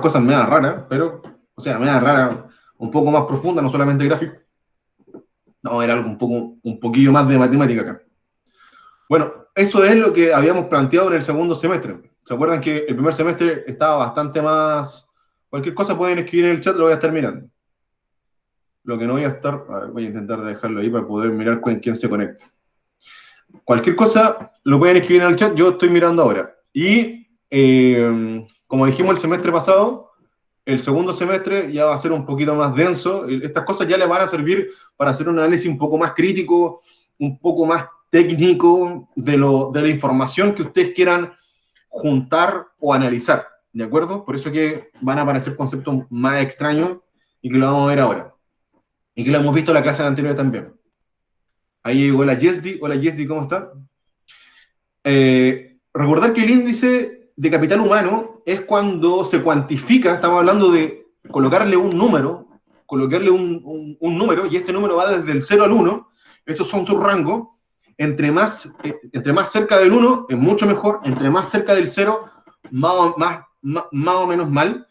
cosas medio raras, pero, o sea, medio raras, un poco más profunda, no solamente gráfico. No, era algo un poquillo más de matemática acá. Bueno, eso es lo que habíamos planteado en el segundo semestre. ¿Se acuerdan que el primer semestre estaba bastante más... Cualquier cosa pueden escribir en el chat, lo voy a estar mirando. Lo que no voy a estar... A ver, voy a intentar dejarlo ahí para poder mirar quién se conecta. Cualquier cosa lo pueden escribir en el chat, yo estoy mirando ahora. Y como dijimos el semestre pasado, el segundo semestre ya va a ser un poquito más denso. Estas cosas ya les van a servir para hacer un análisis un poco más crítico, un poco más técnico de la información que ustedes quieran juntar o analizar, ¿de acuerdo? Por eso que van a aparecer conceptos más extraños y que lo vamos a ver ahora. Y que lo hemos visto en la clase anterior también. Ahí llegó la Yesdi. Hola Yesdi, ¿cómo está? Recordar que el índice de capital humano es cuando se cuantifica, estamos hablando de colocarle un número, un número, y este número va desde el 0 al 1, esos son sus rangos. Entre más cerca del 1 es mucho mejor, entre más cerca del 0 más o menos mal,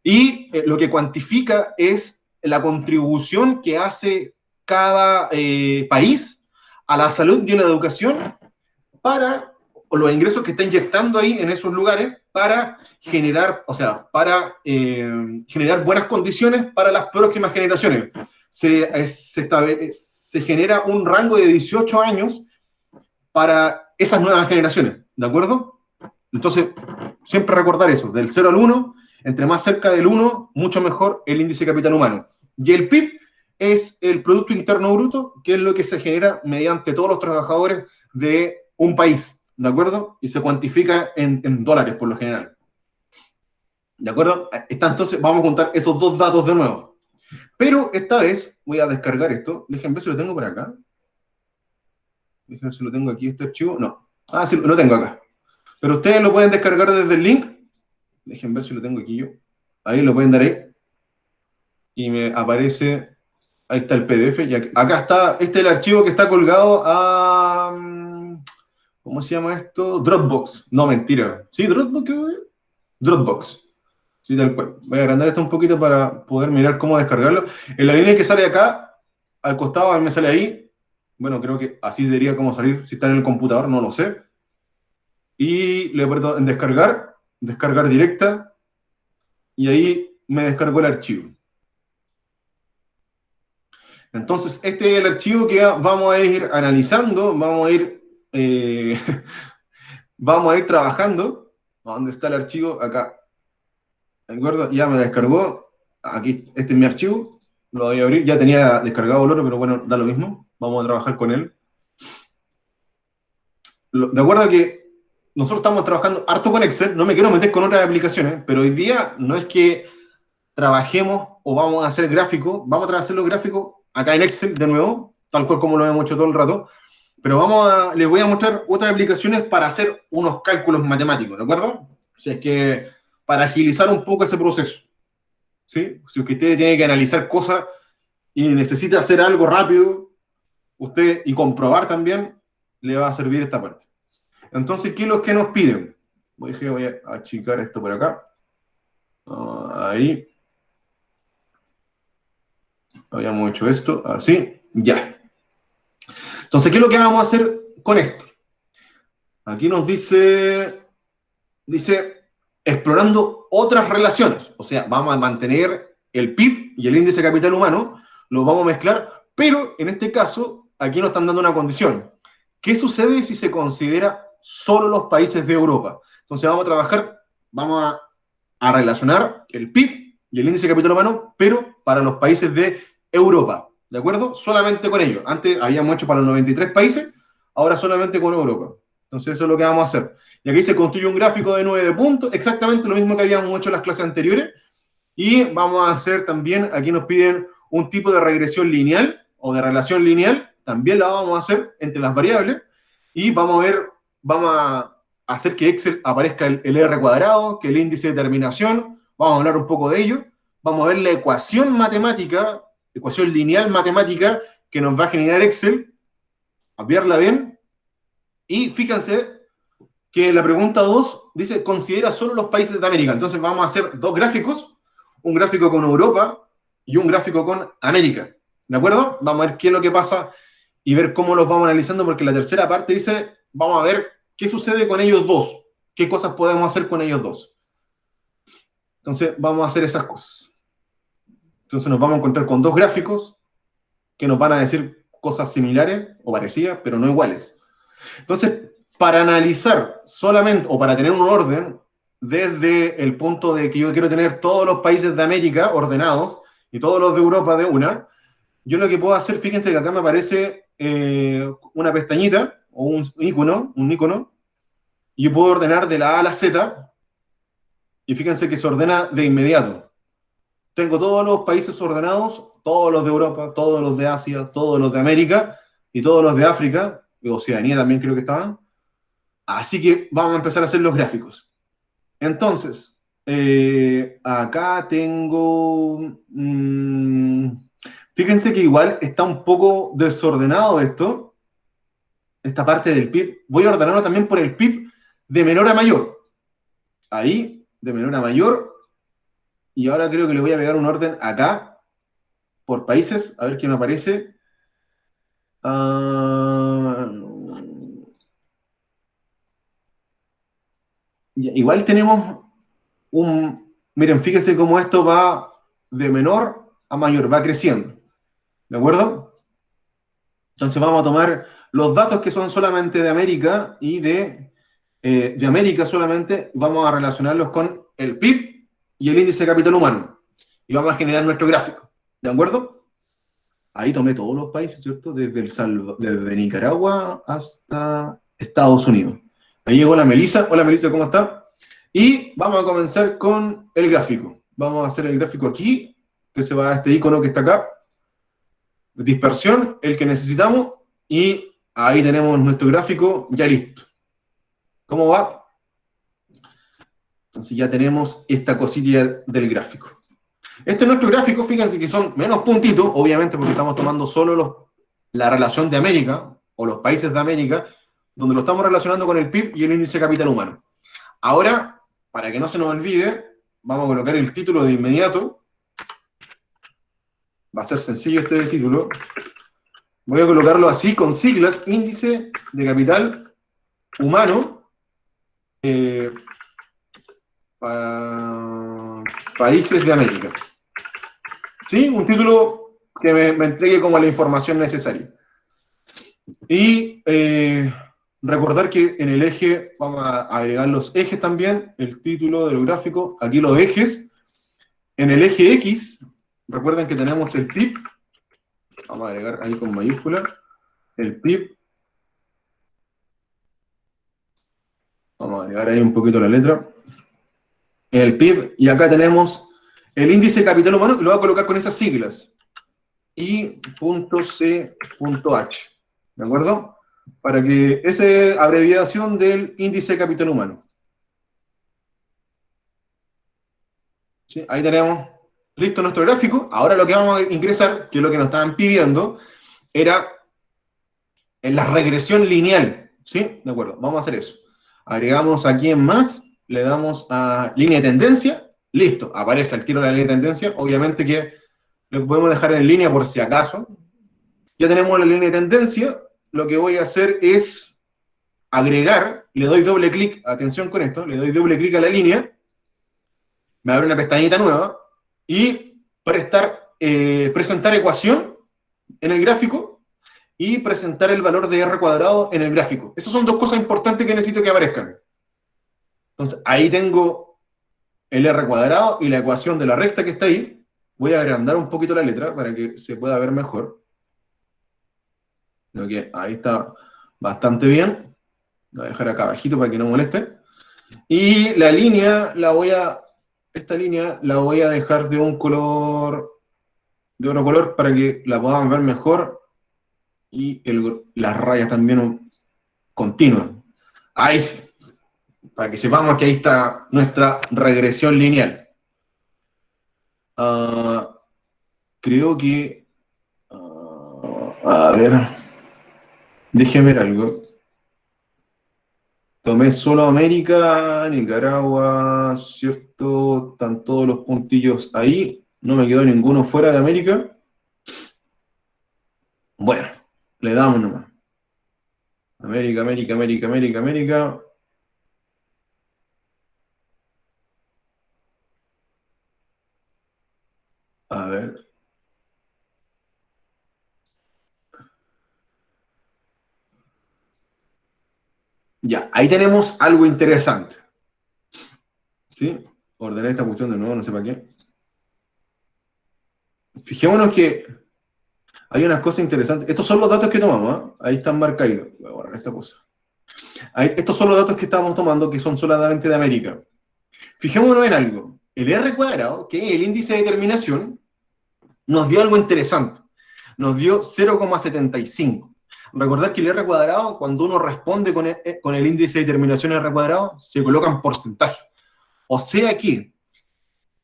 y lo que cuantifica es la contribución que hace cada país a la salud y a la educación para o los ingresos que está inyectando ahí en esos lugares para generar, o sea, para generar buenas condiciones para las próximas generaciones. Se genera un rango de 18 años para esas nuevas generaciones, ¿de acuerdo? Entonces, siempre recordar eso, del 0 al 1, entre más cerca del 1, mucho mejor el índice de capital humano. Y el PIB es el Producto Interno Bruto, que es lo que se genera mediante todos los trabajadores de un país, ¿de acuerdo? Y se cuantifica en dólares por lo general. ¿De acuerdo? Entonces, vamos a contar esos dos datos de nuevo. Pero esta vez voy a descargar esto. Déjenme ver si lo tengo por acá. Déjenme ver si lo tengo aquí, este archivo. No. Ah, sí, lo tengo acá. Pero ustedes lo pueden descargar desde el link. Déjenme ver si lo tengo aquí yo. Ahí lo pueden dar ahí. Y me aparece. Ahí está el PDF. Y acá está. Este es el archivo que está colgado a. ¿Cómo se llama esto? Dropbox. No, mentira. ¿Sí? ¿Dropbox? Dropbox. Sí, tal cual. Voy a agrandar esto un poquito para poder mirar cómo descargarlo. En la línea que sale acá, al costado, me sale ahí. Bueno, creo que así debería como salir si está en el computador, no lo sé. Y le aprieto en descargar, descargar directa, y ahí me descargó el archivo. Entonces, este es el archivo que vamos a ir analizando, eh, vamos a ir trabajando. ¿Dónde está el archivo? Acá. ¿De acuerdo? Ya me descargó. Aquí, este es mi archivo. Lo voy a abrir. Ya tenía descargado el otro, pero bueno, da lo mismo. Vamos a trabajar con él. De acuerdo a que nosotros estamos trabajando harto con Excel, no me quiero meter con otras aplicaciones, pero hoy día no es que trabajemos o vamos a hacer gráficos, vamos a hacer los gráficos acá en Excel de nuevo, tal cual como lo hemos hecho todo el rato, pero les voy a mostrar otras aplicaciones para hacer unos cálculos matemáticos, ¿de acuerdo? Si es que para agilizar un poco ese proceso, ¿sí? Si usted tiene que analizar cosas y necesita hacer algo rápido, usted y comprobar también, le va a servir esta parte. Entonces, ¿qué es lo que nos piden? Voy a achicar esto por acá. Ahí. Habíamos hecho esto, así, ya. Entonces, ¿qué es lo que vamos a hacer con esto? Aquí nos dice, explorando otras relaciones. O sea, vamos a mantener el PIB y el índice de capital humano, los vamos a mezclar, pero en este caso, aquí nos están dando una condición. ¿Qué sucede si se considera solo los países de Europa? Entonces vamos a trabajar, a relacionar el PIB y el índice de capital humano, pero para los países de Europa, ¿de acuerdo? Solamente con ellos. Antes habíamos hecho para los 93 países, ahora solamente con Europa. Entonces eso es lo que vamos a hacer. Y aquí se construye un gráfico de 9 puntos, exactamente lo mismo que habíamos hecho en las clases anteriores. Y vamos a hacer también, aquí nos piden un tipo de regresión lineal o de relación lineal, también la vamos a hacer entre las variables. Y vamos a hacer que Excel aparezca el R cuadrado, que el índice de terminación, vamos a hablar un poco de ello. Vamos a ver la ecuación matemática, ecuación lineal matemática que nos va a generar Excel, a verla bien. Y fíjense que la pregunta 2 dice, considera solo los países de América. Entonces vamos a hacer dos gráficos, un gráfico con Europa y un gráfico con América. ¿De acuerdo? Vamos a ver qué es lo que pasa y ver cómo los vamos analizando, porque la tercera parte dice, vamos a ver qué sucede con ellos dos, qué cosas podemos hacer con ellos dos. Entonces vamos a hacer esas cosas. Entonces nos vamos a encontrar con dos gráficos que nos van a decir cosas similares o parecidas, pero no iguales. Entonces, para analizar solamente, o para tener un orden, desde el punto de que yo quiero tener todos los países de América ordenados y todos los de Europa de una, yo lo que puedo hacer, fíjense que acá me aparece una pestañita o un icono, y yo puedo ordenar de la A a la Z, y fíjense que se ordena de inmediato. Tengo todos los países ordenados, todos los de Europa, todos los de Asia, todos los de América y todos los de África, y Oceanía también creo que estaban. Así que vamos a empezar a hacer los gráficos. Entonces, acá tengo... fíjense que igual está un poco desordenado esto, esta parte del PIB. Voy a ordenarlo también por el PIB de menor a mayor. Ahí, de menor a mayor. Y ahora creo que le voy a pegar un orden acá, por países, a ver qué me aparece. Ah, igual tenemos un... Miren, fíjense cómo esto va de menor a mayor, va creciendo. ¿De acuerdo? Entonces vamos a tomar los datos que son solamente de América y de América solamente, vamos a relacionarlos con el PIB y el índice de capital humano. Y vamos a generar nuestro gráfico. ¿De acuerdo? Ahí tomé todos los países, ¿cierto? Desde Nicaragua hasta Estados Unidos. Ahí llegó la Melissa. Hola Melissa, ¿cómo está? Y vamos a comenzar con el gráfico. Vamos a hacer el gráfico aquí, que se va a este icono que está acá. Dispersión, el que necesitamos, y ahí tenemos nuestro gráfico ya listo. ¿Cómo va? Entonces ya tenemos esta cosilla del gráfico. Este es nuestro gráfico, fíjense que son menos puntitos, obviamente porque estamos tomando solo la relación de América, o los países de América, donde lo estamos relacionando con el PIB y el índice de capital humano. Ahora, para que no se nos olvide, vamos a colocar el título de inmediato. Va a ser sencillo este título. Voy a colocarlo así, con siglas, índice de capital humano, países de América. ¿Sí? Un título que me entregue como la información necesaria. Y recordar que en el eje vamos a agregar los ejes también, el título del gráfico, aquí los ejes. En el eje X, recuerden que tenemos el PIB, vamos a agregar ahí con mayúscula, el PIB. Vamos a agregar ahí un poquito la letra. El PIB, y acá tenemos el índice de capital humano, y lo voy a colocar con esas siglas. I.C.H. ¿De acuerdo? Para que esa es abreviación del índice de capital humano. ¿Sí? Ahí tenemos listo nuestro gráfico. Ahora lo que vamos a ingresar, que es lo que nos estaban pidiendo, era en la regresión lineal. ¿Sí? De acuerdo, vamos a hacer eso. Agregamos aquí en más, le damos a línea de tendencia, listo, aparece al tiro la línea de tendencia, obviamente que lo podemos dejar en línea por si acaso. Ya tenemos la línea de tendencia, lo que voy a hacer es agregar, le doy doble clic, atención con esto, le doy doble clic a la línea, me abre una pestañita nueva, y presentar ecuación en el gráfico, y presentar el valor de R cuadrado en el gráfico. Esas son dos cosas importantes que necesito que aparezcan. Entonces, ahí tengo el R cuadrado y la ecuación de la recta que está ahí. Voy a agrandar un poquito la letra para que se pueda ver mejor. Creo que ahí está bastante bien. Lo voy a dejar acá abajito para que no moleste. Y la línea, esta línea la voy a dejar de un color, de otro color para que la podamos ver mejor. Y las rayas también continuas. Ahí sí, para que sepamos que ahí está nuestra regresión lineal. Creo que... a ver, déjeme ver algo. Tomé solo América, Nicaragua, ¿cierto? Están todos los puntillos ahí. No me quedó ninguno fuera de América. Bueno, le damos nomás. América, América, América, América, América. A ver. Ya, ahí tenemos algo interesante. ¿Sí? Ordené esta cuestión de nuevo, no sé para qué. Fijémonos que hay unas cosas interesantes. Estos son los datos que tomamos, ¿eh? Ahí están marcados. Voy a borrar esta cosa. Estos son los datos que estamos tomando, que son solamente de América. Fijémonos en algo. El R cuadrado, que es el índice de determinación, nos dio algo interesante. Nos dio 0,75. Recordad que el R cuadrado, cuando uno responde con el índice de determinación R cuadrado, se coloca en porcentaje. O sea que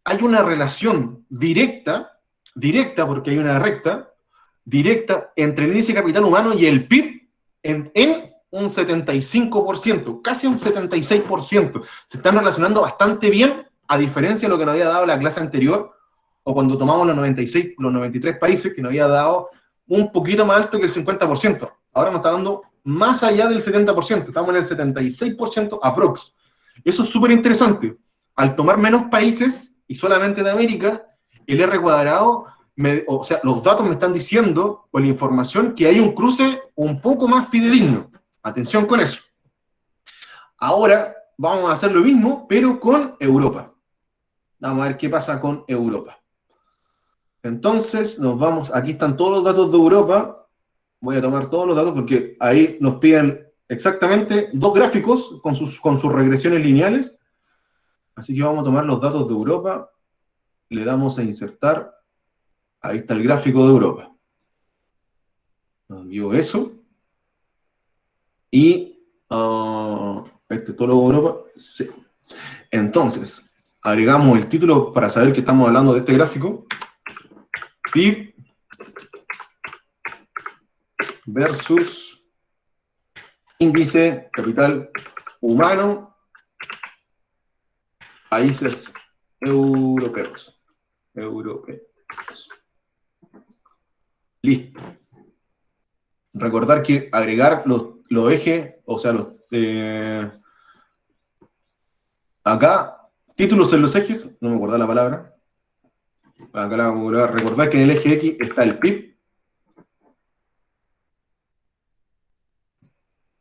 hay una relación directa porque hay una recta, directa entre el índice de capital humano y el PIB en un 75%, casi un 76%. Se están relacionando bastante bien, a diferencia de lo que nos había dado la clase anterior, o cuando tomamos los 96, los 93 países, que nos había dado un poquito más alto que el 50%. Ahora nos está dando más allá del 70%, estamos en el 76% aprox. Eso es súper interesante. Al tomar menos países, y solamente de América, el R cuadrado, o sea, los datos me están diciendo, o la información, que hay un cruce un poco más fidedigno. Atención con eso. Ahora vamos a hacer lo mismo, pero con Europa. Vamos a ver qué pasa con Europa. Entonces, nos vamos, aquí están todos los datos de Europa. Voy a tomar todos los datos porque ahí nos piden exactamente dos gráficos con sus regresiones lineales. Así que vamos a tomar los datos de Europa, le damos a insertar, ahí está el gráfico de Europa. Nos dio eso. Y este es todo lo de Europa. Sí. Entonces, agregamos el título para saber que estamos hablando de este gráfico. PIB versus índice capital humano, países europeos. Listo. Recordar que agregar los ejes, o sea, acá, títulos en los ejes, no me acuerdo la palabra. Acá la vamos a recordar que en el eje X está el PIB.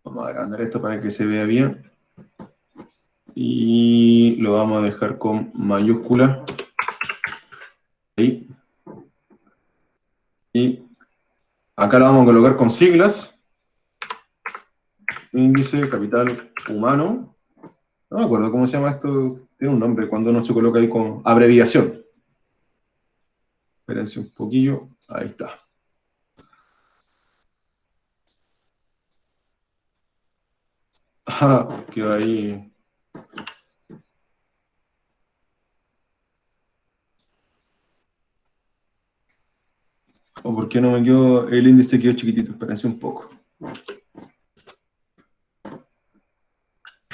Vamos a agrandar esto para que se vea bien. Y lo vamos a dejar con mayúscula. Ahí. Y acá lo vamos a colocar con siglas. Índice capital humano. No me acuerdo cómo se llama esto. Tiene un nombre cuando uno se coloca ahí con abreviación. Espérense un poquillo. Ahí está. Ah, quedó ahí. ¿O por qué no me quedó el índice quedó chiquitito? Espérense un poco.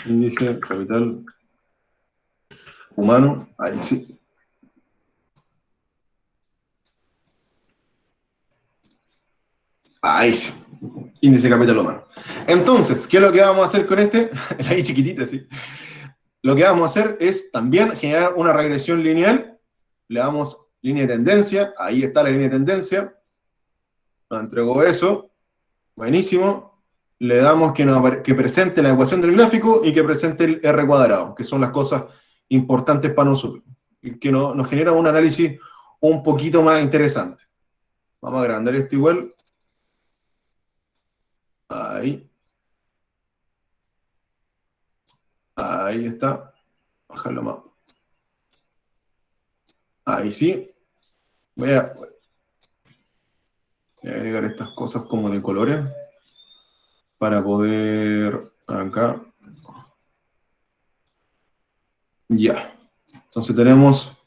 Índice capital humano. Ahí sí. Ahí sí. Índice capital humano. Entonces, ¿qué es lo que vamos a hacer con este? Ahí chiquitita, sí. Lo que vamos a hacer es también generar una regresión lineal. Le damos línea de tendencia. Ahí está la línea de tendencia. Nos entregó eso. Buenísimo. Le damos que presente la ecuación del gráfico y que presente el R cuadrado, que son las cosas importantes para nosotros. Y que nos genera un análisis un poquito más interesante. Vamos a agrandar esto igual. Ahí. Ahí está. Bajarlo más. Ahí sí. Voy a agregar estas cosas como de colores para poder acá. Ya. Entonces tenemos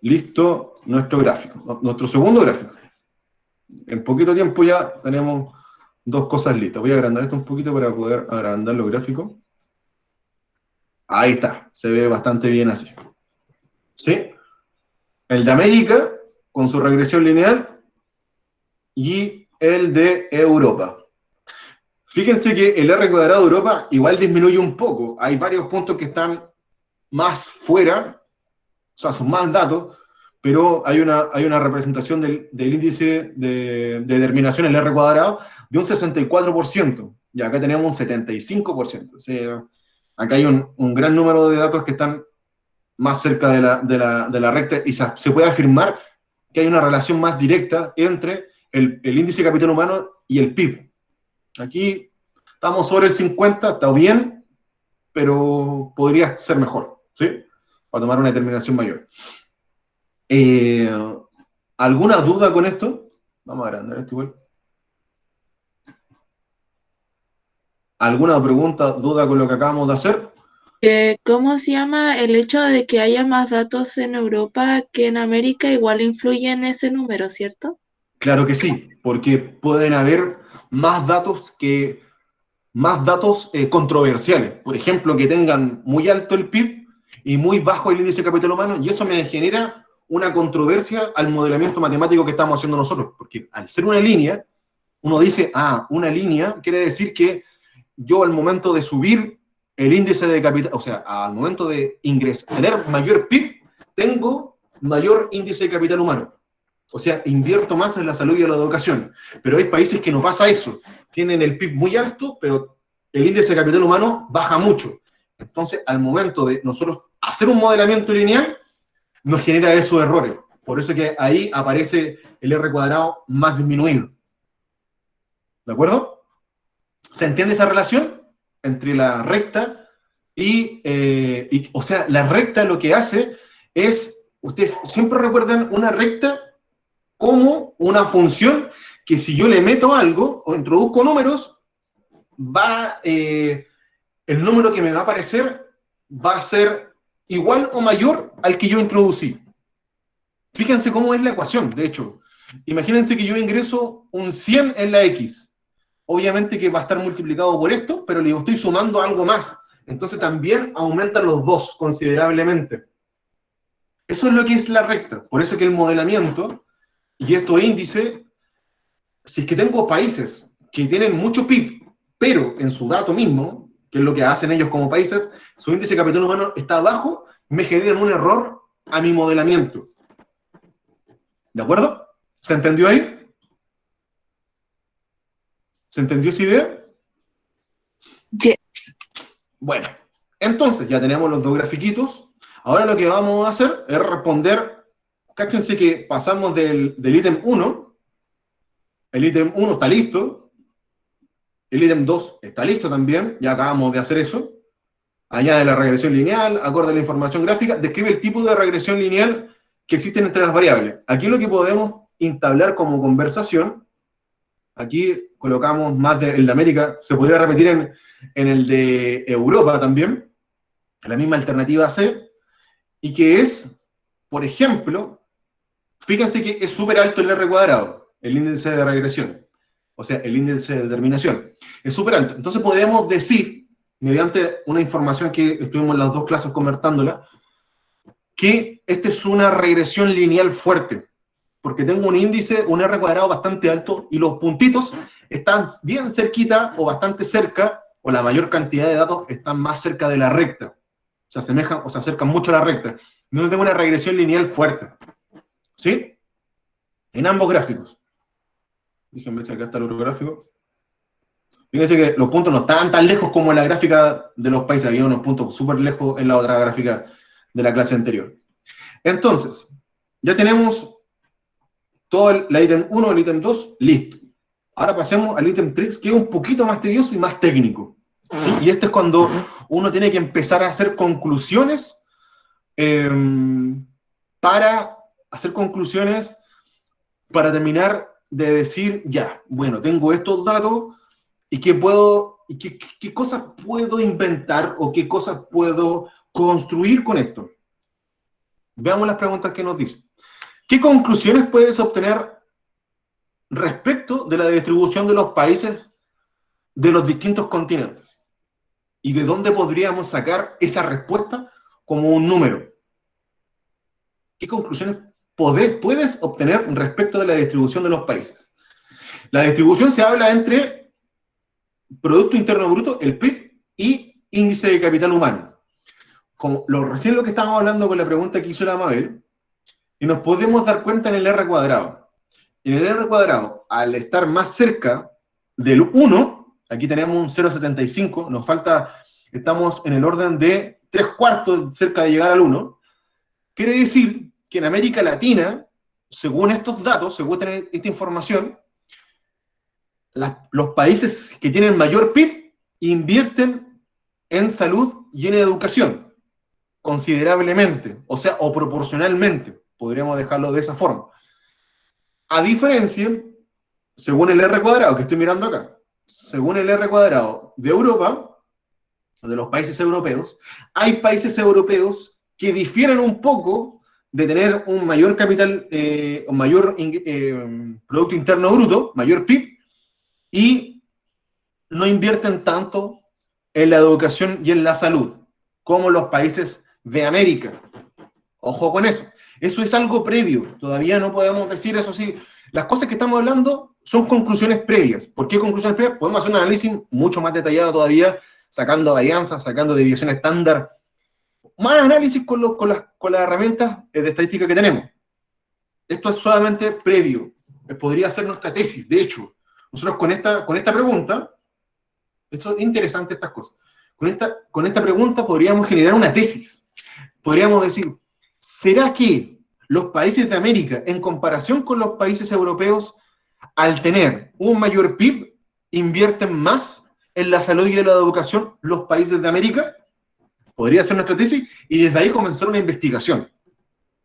listo nuestro gráfico, nuestro segundo gráfico. En poquito tiempo ya tenemos dos cosas listas. Voy a agrandar esto un poquito para poder agrandar los gráficos. Ahí está, se ve bastante bien así. ¿Sí? El de América, con su regresión lineal, y el de Europa. Fíjense que el R cuadrado de Europa igual disminuye un poco. Hay varios puntos que están más fuera, o sea, son más datos, pero hay una representación del índice de determinación, el R cuadrado, de un 64%, y acá tenemos un 75%. O sea, acá hay un gran número de datos que están más cerca de la recta, y se puede afirmar que hay una relación más directa entre el índice de capital humano y el PIB. Aquí estamos sobre el 50, está bien, pero podría ser mejor, ¿sí? Para tomar una determinación mayor. Eh, ¿Alguna duda con esto? Vamos a agrandar esto igual. ¿Alguna pregunta, duda con lo que acabamos de hacer? ¿Cómo se llama el hecho de que haya más datos en Europa que en América? Igual influye en ese número, ¿cierto? Claro que sí, porque pueden haber más datos controversiales. Por ejemplo, que tengan muy alto el PIB y muy bajo el índice de capital humano, y eso me genera una controversia al modelamiento matemático que estamos haciendo nosotros, porque al ser una línea, uno dice, una línea quiere decir que yo al momento de subir el índice de capital, o sea, al momento de ingresar, tener mayor PIB, tengo mayor índice de capital humano. O sea, invierto más en la salud y en la educación. Pero hay países que no pasa eso. Tienen el PIB muy alto, pero el índice de capital humano baja mucho. Entonces, al momento de nosotros hacer un modelamiento lineal, nos genera esos errores. Por eso que ahí aparece el R cuadrado más disminuido. ¿De acuerdo? ¿Se entiende esa relación entre la recta o sea, la recta lo que hace es, ustedes siempre recuerdan una recta como una función que si yo le meto algo o introduzco números, el número que me va a aparecer va a ser igual o mayor al que yo introducí. Fíjense cómo es la ecuación, de hecho. Imagínense que yo ingreso un 100 en la X. Obviamente que va a estar multiplicado por esto, pero le estoy sumando algo más. Entonces también aumentan los dos considerablemente. Eso es lo que es la recta. Por eso que el modelamiento y estos índices, si es que tengo países que tienen mucho PIB, pero en su dato mismo, que es lo que hacen ellos como países, su índice de capital humano está bajo, me generan un error a mi modelamiento. ¿De acuerdo? ¿Se entendió ahí? ¿Se entendió esa idea? Yes. Bueno, entonces ya tenemos los dos grafiquitos. Ahora lo que vamos a hacer es responder, cáchense que pasamos del ítem 1, el ítem 1 está listo, el ítem 2 está listo también, ya acabamos de hacer eso. Añade la regresión lineal, acorde a la información gráfica, describe el tipo de regresión lineal que existen entre las variables. Aquí lo que podemos entablar como conversación, aquí colocamos más el de América, se podría repetir en el de Europa también, la misma alternativa C, y que es, por ejemplo, fíjense que es súper alto el R cuadrado, el índice de regresión, o sea, el índice de determinación, es súper alto. Entonces podemos decir, mediante una información que estuvimos en las dos clases convertándola, que esta es una regresión lineal fuerte, porque tengo un índice, un R cuadrado bastante alto, y los puntitos están bien cerquita o bastante cerca, o la mayor cantidad de datos están más cerca de la recta. Se asemejan o se acercan mucho a la recta. No tengo una regresión lineal fuerte. ¿Sí? En ambos gráficos. Déjenme ver si acá está el otro gráfico. Fíjense que los puntos no estaban tan lejos como en la gráfica de los países. Había unos puntos súper lejos en la otra gráfica de la clase anterior. Entonces, ya tenemos todo el ítem 1, el ítem 2, listo. Ahora pasemos al ítem 3, que es un poquito más tedioso y más técnico. ¿Sí? Y este es cuando uno tiene que empezar a hacer conclusiones eh, para hacer conclusiones para terminar de decir, ya, bueno, tengo estos datos y qué cosas puedo inventar o qué cosas puedo construir con esto. Veamos las preguntas que nos dicen. ¿Qué conclusiones puedes obtener respecto de la distribución de los países de los distintos continentes? y de dónde podríamos sacar esa respuesta como un número. ¿Qué conclusiones puedes obtener respecto de la distribución de los países? La distribución se habla entre Producto Interno Bruto, el PIB, y índice de capital humano. Como recién lo que estábamos hablando con la pregunta que hizo la Mabel, y nos podemos dar cuenta en el R cuadrado. En el R cuadrado, al estar más cerca del 1, aquí tenemos un 0,75, nos falta, estamos en el orden de 3/4 cerca de llegar al 1, quiere decir que en América Latina, según estos datos, según esta información, los países que tienen mayor PIB invierten en salud y en educación, considerablemente, o sea, o proporcionalmente, podríamos dejarlo de esa forma. A diferencia, según el R cuadrado, que estoy mirando acá, según el R cuadrado de Europa, de los países europeos, hay países europeos que difieren un poco de tener un mayor capital, un mayor Producto Interno Bruto, mayor PIB, y no invierten tanto en la educación y en la salud como los países de América. Ojo con eso. Eso es algo previo. Todavía no podemos decir eso sí. Las cosas que estamos hablando son conclusiones previas. ¿Por qué conclusiones previas? Podemos hacer un análisis mucho más detallado todavía, sacando varianzas, sacando deviación estándar, más análisis con las herramientas de estadística que tenemos. Esto es solamente previo. Podría ser nuestra tesis. De hecho, nosotros con esta pregunta, esto es interesante estas cosas, con esta pregunta podríamos generar una tesis. Podríamos decir, ¿será que los países de América, en comparación con los países europeos, al tener un mayor PIB, invierten más en la salud y en la educación los países de América? Podría ser nuestra tesis, y desde ahí comenzar una investigación,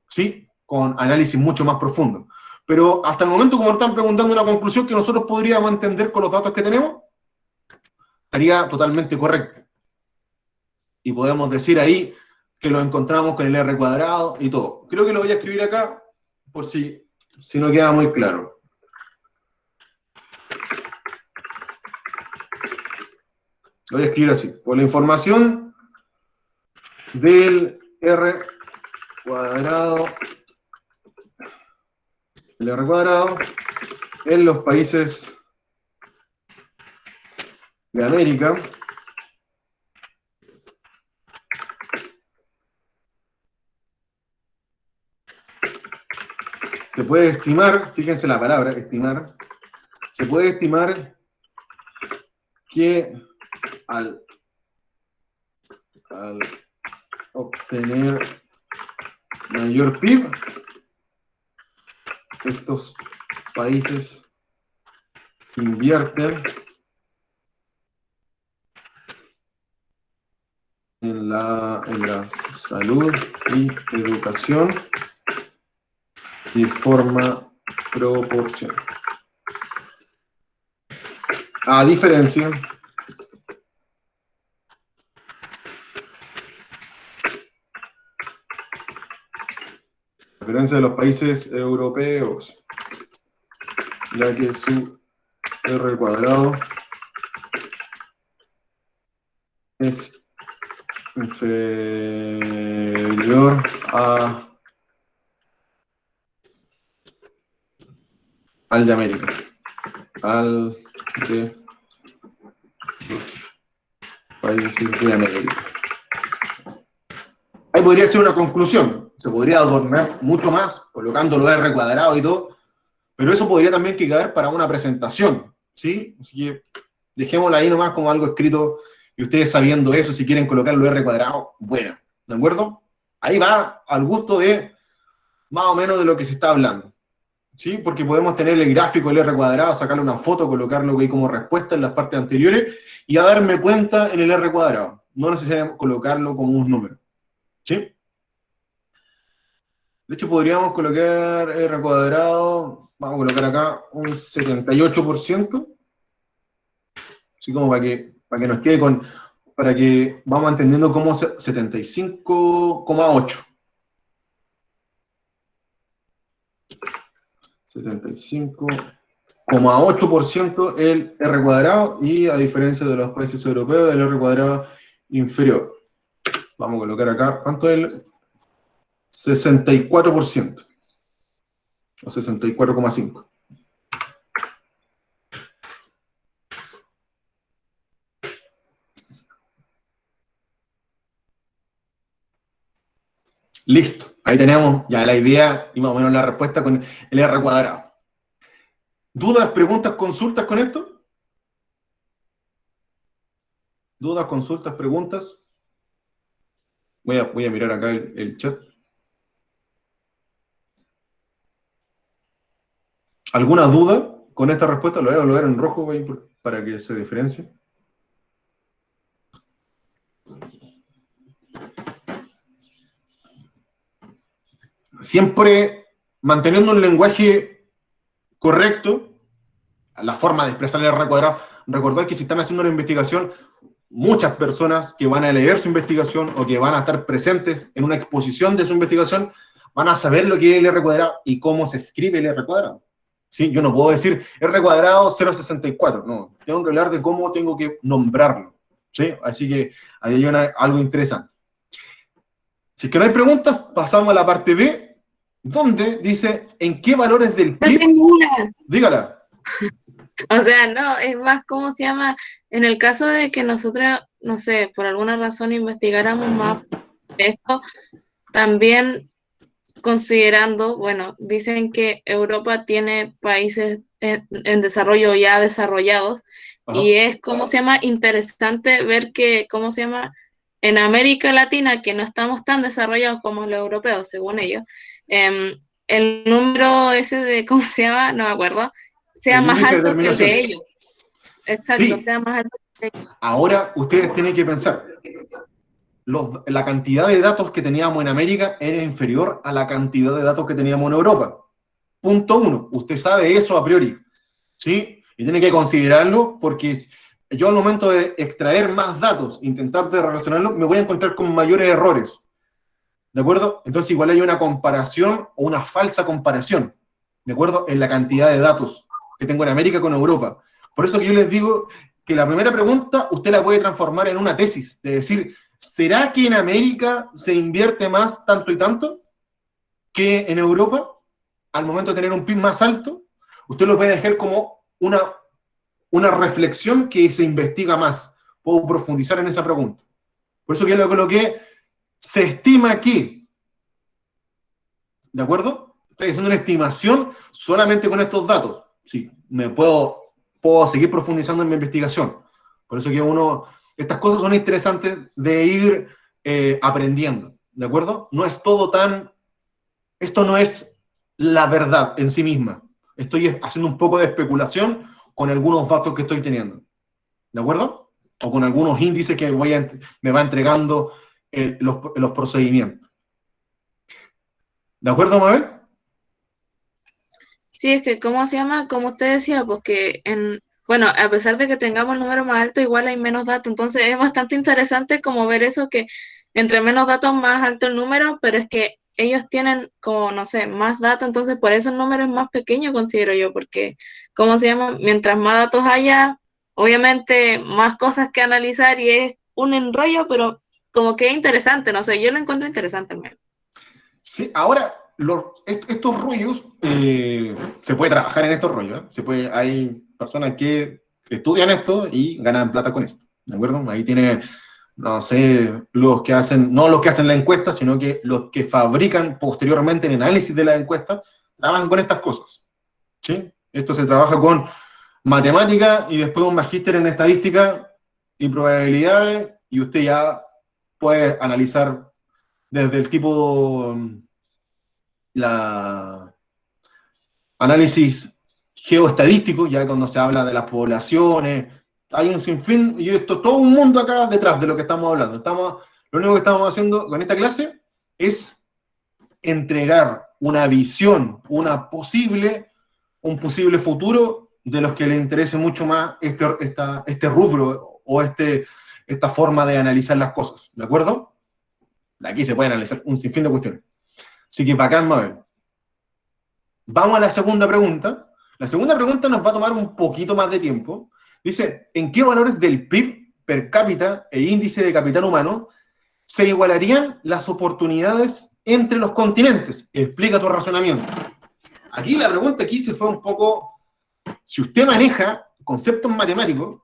¿sí? Con análisis mucho más profundo. Pero hasta el momento, como están preguntando una conclusión que nosotros podríamos entender con los datos que tenemos, estaría totalmente correcto. Y podemos decir ahí que lo encontramos con el R cuadrado y todo. Creo que lo voy a escribir acá, por si no queda muy claro. Lo voy a escribir así. Por la información del R cuadrado, el R cuadrado en los países de América, se puede estimar, fíjense la palabra, estimar, se puede estimar que al obtener mayor PIB, estos países invierten en la salud y educación de forma proporcional. A diferencia de los países europeos, ya que su R cuadrado es inferior al de América, al de los países de América. Ahí podría ser una conclusión, se podría adornar mucho más, colocándolo R cuadrado y todo, pero eso podría también quedar para una presentación, ¿sí? Así que dejémosla ahí nomás como algo escrito, y ustedes sabiendo eso, si quieren colocarlo R cuadrado, bueno, ¿de acuerdo? Ahí va al gusto de más o menos de lo que se está hablando, ¿sí? Porque podemos tener el gráfico del R cuadrado, sacarle una foto, colocarlo ahí como respuesta en las partes anteriores, y a darme cuenta en el R cuadrado, no necesariamente colocarlo como un número, ¿sí? De hecho, podríamos colocar R cuadrado, vamos a colocar acá un 78%, así como para que nos quede para que vamos entendiendo cómo 75,8. 75,8% el R cuadrado, y a diferencia de los países europeos, el R cuadrado inferior. Vamos a colocar acá, ¿cuánto es el 64%? O 64,5%. Listo. Ahí tenemos ya la idea y más o menos la respuesta con el R cuadrado. ¿Dudas, preguntas, consultas con esto? ¿Dudas, consultas, preguntas? Voy a mirar acá el chat. ¿Alguna duda con esta respuesta? Lo voy a colocar en rojo para que se diferencie. Siempre manteniendo un lenguaje correcto, la forma de expresar el R cuadrado. Recordar que si están haciendo una investigación, muchas personas que van a leer su investigación o que van a estar presentes en una exposición de su investigación van a saber lo que es el R cuadrado y cómo se escribe el R cuadrado. ¿Sí? Yo no puedo decir R cuadrado 0,64, no, tengo que hablar de cómo tengo que nombrarlo. ¿Sí? Así que ahí hay algo interesante. Si es que no hay preguntas, pasamos a la parte B, donde dice, ¿en qué valores del Yo PIB? tengo una. Dígala. O sea, no, es más, ¿cómo se llama? En el caso de que nosotros, no sé, por alguna razón investigáramos más de esto, también considerando, bueno, dicen que Europa tiene países en desarrollo ya desarrollados Ajá. y es, ¿cómo se llama? Interesante ver que, ¿cómo se llama? En América Latina, que no estamos tan desarrollados como los europeos, según ellos, el número ese de, ¿cómo se llama? No me acuerdo, sea El más índice de alto que el terminación. de ellos. Exacto, Sí, sea más alto que ellos. ahora ustedes tienen que pensar, la cantidad de datos que teníamos en América era inferior a la cantidad de datos que teníamos en Europa. Punto uno, usted sabe eso a priori, ¿sí? Y tiene que considerarlo porque yo al momento de extraer más datos, intentar de relacionarlos, me voy a encontrar con mayores errores, ¿de acuerdo? Entonces igual hay una comparación o una falsa comparación, ¿de acuerdo? En la cantidad de datos que tengo en América con Europa. Por eso que yo les digo que la primera pregunta usted la puede transformar en una tesis, de decir, ¿será que en América se invierte más tanto y tanto que en Europa al momento de tener un PIB más alto? Usted lo puede dejar como una reflexión que se investiga más. Puedo profundizar en esa pregunta. Por eso que yo lo coloqué, se estima que, ¿de acuerdo? Estoy haciendo una estimación solamente con estos datos. Sí, puedo seguir profundizando en mi investigación. Por eso que estas cosas son interesantes de ir aprendiendo, ¿de acuerdo? No es todo esto no es la verdad en sí misma. Estoy haciendo un poco de especulación con algunos datos que estoy teniendo, ¿de acuerdo? O con algunos índices que me va entregando los procedimientos. ¿De acuerdo, Mabel? Sí, es que, ¿cómo se llama? Como usted decía, porque bueno, a pesar de que tengamos el número más alto, igual hay menos datos. Entonces es bastante interesante como ver eso, que entre menos datos más alto el número, pero es que ellos tienen como, no sé, más datos, entonces por eso el número es más pequeño, considero yo, porque, ¿cómo se llama? Mientras más datos haya, obviamente más cosas que analizar y es un enrollo, pero como que es interesante, no sé, yo lo encuentro interesante al menos. Sí, ahora, estos rollos, se puede trabajar en estos rollos, hay personas que estudian esto y ganan plata con esto, ¿de acuerdo? Ahí tiene, no sé, no los que hacen la encuesta, sino que los que fabrican posteriormente el análisis de la encuesta, trabajan con estas cosas, ¿sí? Esto se trabaja con matemática y después un magíster en estadística y probabilidades, y usted ya puede analizar desde el tipo la análisis geoestadístico, ya cuando se habla de las poblaciones, hay un sinfín, y esto, todo un mundo acá detrás de lo que estamos hablando. Lo único que estamos haciendo con esta clase es entregar una visión, un posible futuro de los que les interese mucho más este rubro o esta forma de analizar las cosas, ¿de acuerdo? Aquí se pueden analizar un sinfín de cuestiones. Así que bacán, Mabel. Vamos a la segunda pregunta. La segunda pregunta nos va a tomar un poquito más de tiempo. Dice, ¿en qué valores del PIB per cápita e índice de capital humano, se igualarían las oportunidades entre los continentes. Explica tu razonamiento. Aquí la pregunta que hice fue un poco, si usted maneja conceptos matemáticos,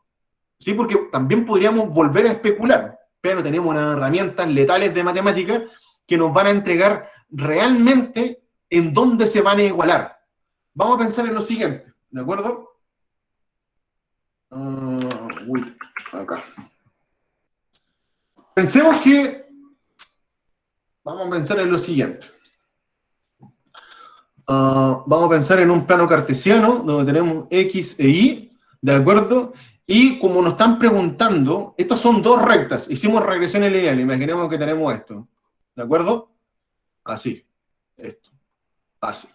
¿sí? Porque también podríamos volver a especular, pero tenemos unas herramientas letales de matemática que nos van a entregar realmente en dónde se van a igualar. Vamos a pensar en lo siguiente, ¿de acuerdo? Acá. Pensemos que, vamos a pensar en lo siguiente. Vamos a pensar en un plano cartesiano, donde tenemos X e Y, ¿de acuerdo? Y como nos están preguntando, estas son dos rectas, hicimos regresiones lineales, imaginemos que tenemos esto, ¿de acuerdo? Así, esto, así.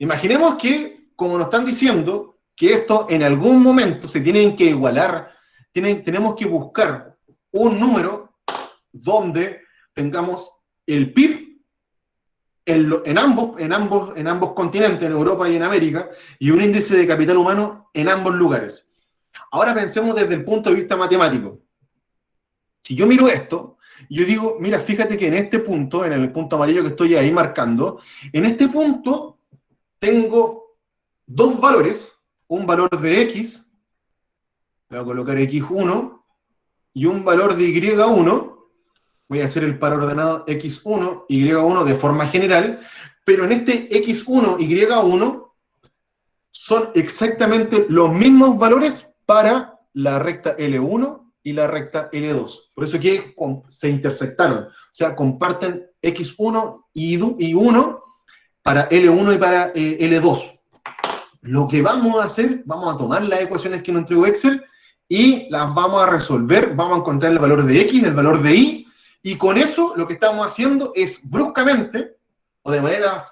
Imaginemos que, como nos están diciendo, que esto en algún momento se tienen que igualar, tenemos que buscar un número donde tengamos el PIB en ambos continentes, en Europa y en América, y un índice de capital humano en ambos lugares. Ahora pensemos desde el punto de vista matemático. Si yo miro esto, yo digo, mira, fíjate que en este punto, en el punto amarillo que estoy ahí marcando, en este punto tengo dos valores, un valor de X, voy a colocar X1, y un valor de Y1, voy a hacer el par ordenado X1, Y1 de forma general, pero en este X1, Y1 son exactamente los mismos valores para la recta L1 y la recta L2. Por eso que se intersectaron, o sea, comparten X1 y 1 para L1 y para L2. Lo que vamos a hacer, vamos a tomar las ecuaciones que nos entregó Excel y las vamos a resolver, vamos a encontrar el valor de X, el valor de Y, y con eso lo que estamos haciendo es bruscamente, o de manera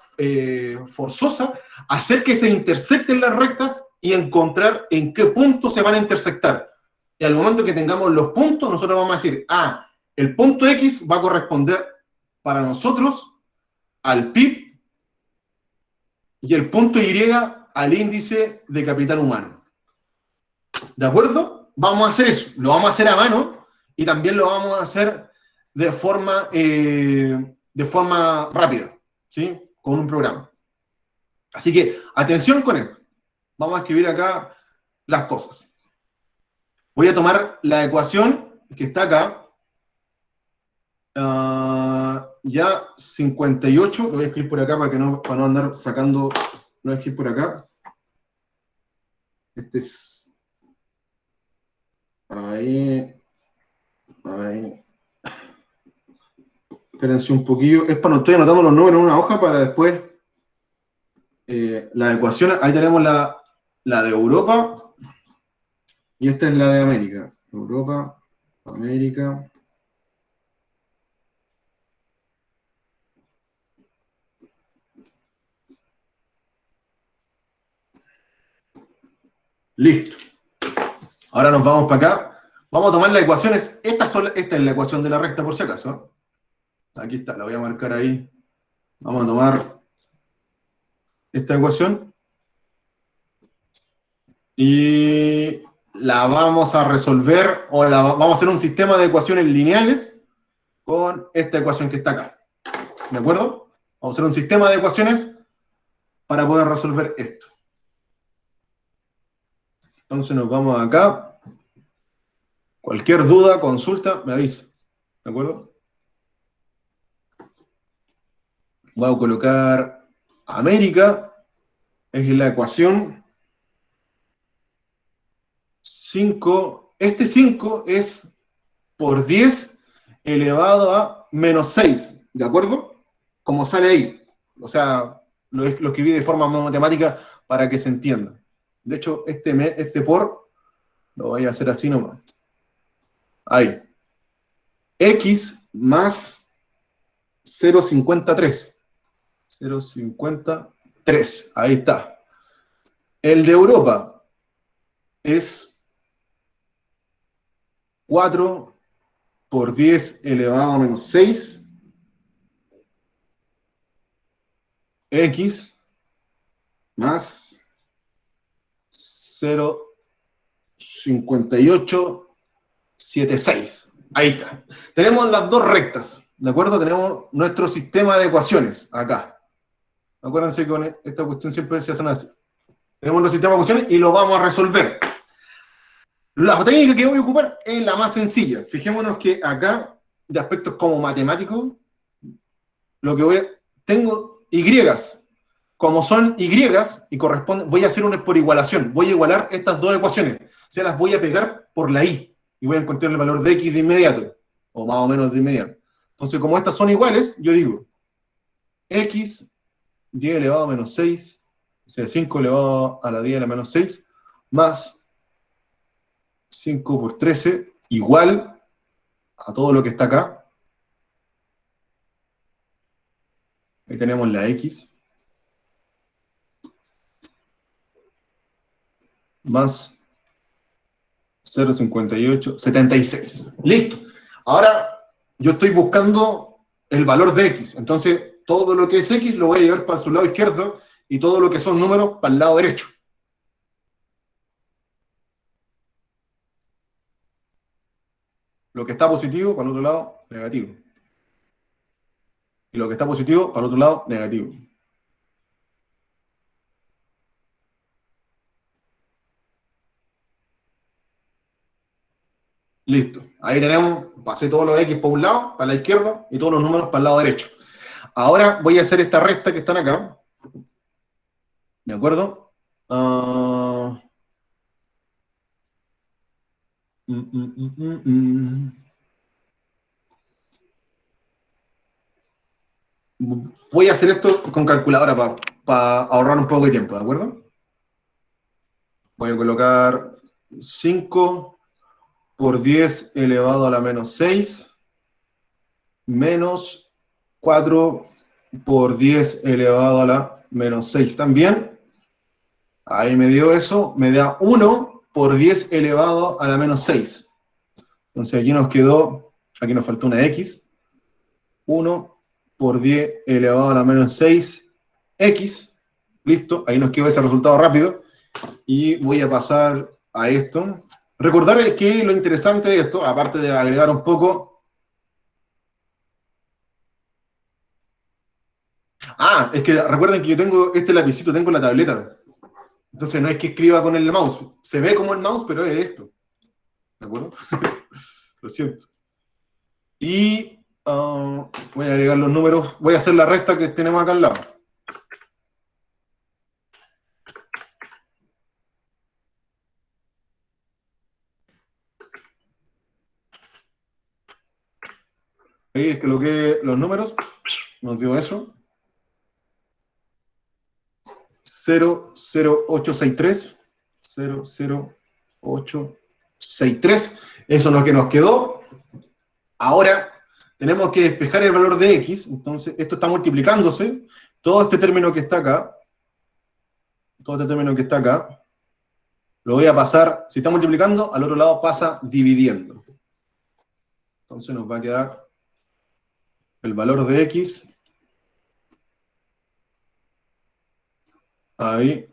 forzosa, hacer que se intersecten las rectas y encontrar en qué punto se van a intersectar. Y al momento que tengamos los puntos, nosotros vamos a decir, el punto X va a corresponder para nosotros al PIB y el punto Y al índice de capital humano. ¿De acuerdo? Vamos a hacer eso. Lo vamos a hacer a mano y también lo vamos a hacer de forma rápida, ¿sí? Con un programa. Así que, atención con esto. Vamos a escribir acá las cosas. Voy a tomar la ecuación que está acá. Ya 58, lo voy a escribir por acá para no andar sacando, lo voy a escribir por acá. Este es... Ahí. Espérense un poquillo. Estoy anotando los números en una hoja para después las ecuaciones. Ahí tenemos la de Europa y esta es la de América. Europa, América. Listo. Ahora nos vamos para acá. Vamos a tomar las ecuaciones. Esta es la ecuación de la recta, por si acaso. Aquí está, la voy a marcar ahí. Vamos a tomar esta ecuación. Y la vamos a resolver, o vamos a hacer un sistema de ecuaciones lineales con esta ecuación que está acá. ¿De acuerdo? Vamos a hacer un sistema de ecuaciones para poder resolver esto. Entonces nos vamos acá. Cualquier duda, consulta, me avisa. ¿De acuerdo? Voy a colocar América, es la ecuación 5. Este 5 es por 10 elevado a menos 6, ¿de acuerdo? Como sale ahí. O sea, lo escribí de forma matemática para que se entienda. De hecho, este por lo voy a hacer así nomás. Ahí. X más 0,53. 0,53. Ahí está. El de Europa es 4 por 10 elevado a menos 6. X más 0,58 4,76. Ahí está. Tenemos las dos rectas, ¿de acuerdo? Tenemos nuestro sistema de ecuaciones acá. Acuérdense que con esta cuestión siempre se hacen así. Tenemos nuestro sistema de ecuaciones y lo vamos a resolver. La técnica que voy a ocupar es la más sencilla. Fijémonos que acá, de aspectos como matemáticos, lo que tengo y, como son y corresponden, voy a hacer una por igualación. Voy a igualar estas dos ecuaciones. Se las voy a pegar por la y voy a encontrar el valor de x de inmediato, o más o menos de inmediato. Entonces, como estas son iguales, yo digo x 10 elevado a menos 6, o sea, 5 elevado a la 10 a la menos 6, más 5 por 13, igual a todo lo que está acá. Ahí tenemos la x. Más 0,58, 76. Listo. Ahora yo estoy buscando el valor de x. Entonces, todo lo que es x lo voy a llevar para su lado izquierdo y todo lo que son números para el lado derecho. Lo que está positivo, para el otro lado, negativo. Y lo que está positivo, para el otro lado, negativo. Listo. Ahí tenemos, pasé todos los x por un lado, para la izquierda, y todos los números para el lado derecho. Ahora voy a hacer esta recta que están acá. ¿De acuerdo? Voy a hacer esto con calculadora para ahorrar un poco de tiempo, ¿de acuerdo? Voy a colocar 5 por 10 elevado a la menos 6 menos 4 por 10 elevado a la menos 6 también. Ahí me dio eso, me da 1 por 10 elevado a la menos 6. Entonces aquí nos quedó, aquí nos faltó una x. 1 por 10 elevado a la menos 6 x. Listo, ahí nos quedó ese resultado rápido. Y voy a pasar a esto. Recordar que lo interesante de esto, aparte de agregar un poco... Ah, es que recuerden que yo tengo este lapicito, tengo la tableta. Entonces no es que escriba con el mouse. Se ve como el mouse, pero es esto. ¿De acuerdo? Lo siento. Y voy a agregar los números. Voy a hacer la resta que tenemos acá al lado. Ahí es que lo que los números nos dio eso. 00863. 00863. Eso es lo que nos quedó. Ahora tenemos que despejar el valor de x. Entonces esto está multiplicándose. Todo este término que está acá. Lo voy a pasar, si está multiplicando, al otro lado pasa dividiendo. Entonces nos va a quedar el valor de x. Ahí.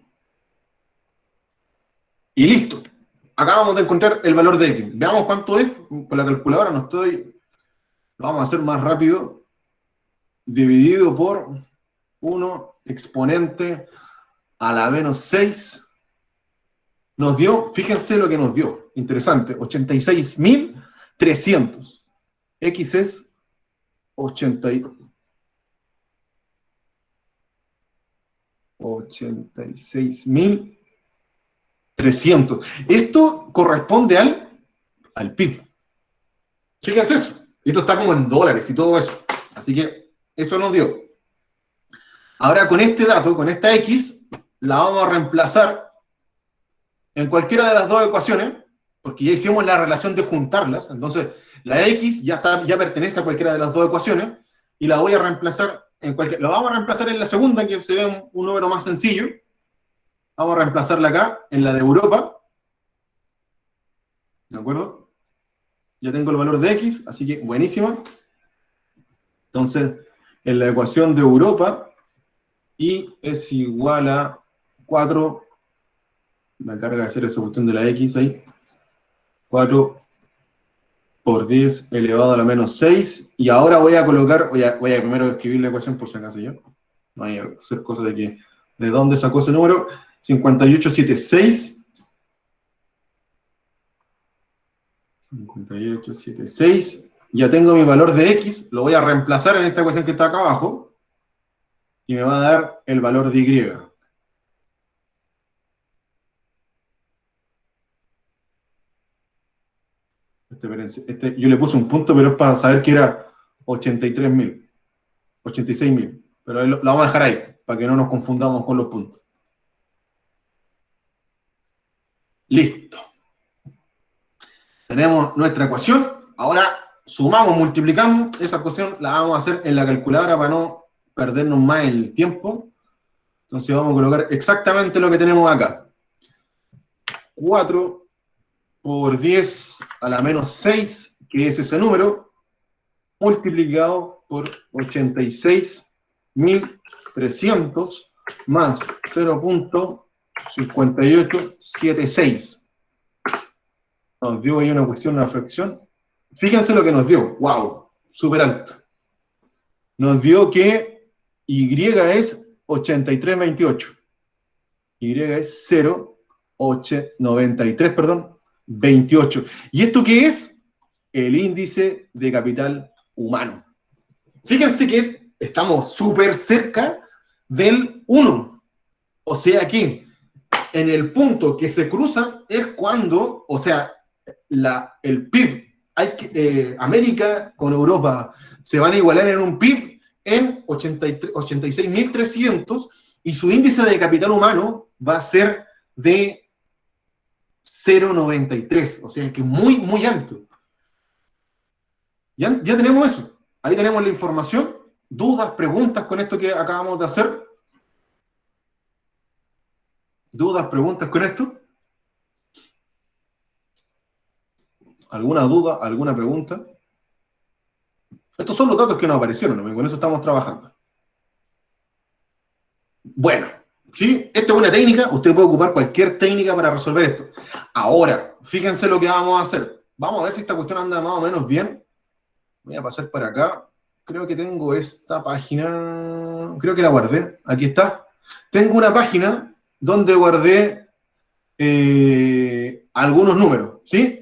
Y listo. Acabamos de encontrar el valor de x. Veamos cuánto es. Con la calculadora no estoy... Lo vamos a hacer más rápido. Dividido por 1 exponente a la menos 6. Nos dio, fíjense lo que nos dio. Interesante. 86.300. X es 86.300. Esto corresponde al PIB. Fíjense eso. Esto está como en dólares y todo eso. Así que eso nos dio. Ahora con este dato, con esta X, la vamos a reemplazar en cualquiera de las dos ecuaciones, porque ya hicimos la relación de juntarlas. Entonces, la X ya pertenece a cualquiera de las dos ecuaciones, y la voy a reemplazar la vamos a reemplazar en la segunda, que se ve un número más sencillo. Vamos a reemplazarla acá, en la de Europa. ¿De acuerdo? Ya tengo el valor de X, así que buenísima. Entonces, en la ecuación de Europa, y es igual a 4, me carga de hacer esa cuestión de la X ahí, 4 por 10 elevado a la menos 6, y ahora voy a colocar, voy a primero escribir la ecuación por si acaso yo, no voy a hacer cosas de dónde sacó ese número, 5876, 5876, ya tengo mi valor de x, lo voy a reemplazar en esta ecuación que está acá abajo, y me va a dar el valor de y. Yo le puse un punto, pero es para saber que era 83.000, 86.000. Pero lo vamos a dejar ahí, para que no nos confundamos con los puntos. Listo. Tenemos nuestra ecuación. Ahora sumamos, multiplicamos. Esa ecuación la vamos a hacer en la calculadora para no perdernos más el tiempo. Entonces vamos a colocar exactamente lo que tenemos acá. 4 por 10 a la menos 6, que es ese número, multiplicado por 86.300 más 0.5876. Nos dio ahí una cuestión, una fracción. Fíjense lo que nos dio. ¡Wow! Súper alto. Nos dio que Y es 8328. Y es 0,93, perdón, 28. ¿Y esto qué es? El índice de capital humano. Fíjense que estamos súper cerca del 1. O sea que en el punto que se cruza es cuando, o sea, el PIB, América con Europa se van a igualar en un PIB en 86.300, y su índice de capital humano va a ser de 0,93, o sea que muy, muy alto. Ya tenemos eso. Ahí tenemos la información. ¿Dudas, preguntas con esto que acabamos de hacer? ¿Dudas, preguntas con esto? ¿Alguna duda, alguna pregunta? Estos son los datos que nos aparecieron, ¿no? Con eso estamos trabajando. Bueno, ¿sí? Esta es una técnica, usted puede ocupar cualquier técnica para resolver esto. Ahora, fíjense lo que vamos a hacer. Vamos a ver si esta cuestión anda más o menos bien. Voy a pasar para acá. Creo que tengo esta página. Creo que la guardé. Aquí está. Tengo una página donde guardé algunos números, ¿sí?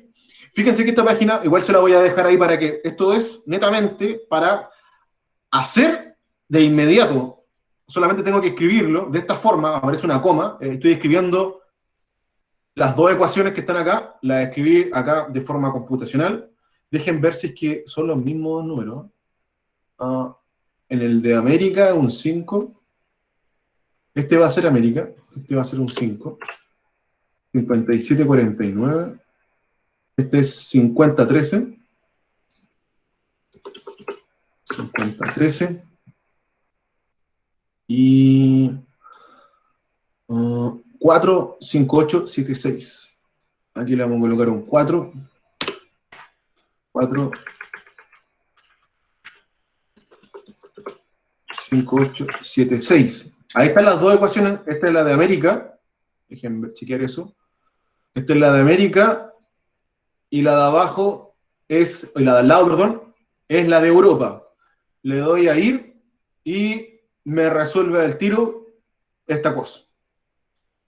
Fíjense que esta página, igual se la voy a dejar ahí para que esto es netamente para hacer de inmediato. Solamente tengo que escribirlo de esta forma, aparece una coma, estoy escribiendo las dos ecuaciones que están acá, las escribí acá de forma computacional. Dejen ver si es que son los mismos números. En el de América, un 5. Este va a ser América, este va a ser un 5. 57,49. Este es 50,13. 50,13. Y 45876. Aquí le vamos a colocar un 4. 45876. Ahí están las dos ecuaciones. Esta es la de América. Déjenme chequear eso. Esta es la de América. Y la de abajo es, la de al lado, perdón, es la de Europa. Le doy a ir y me resuelve al tiro esta cosa.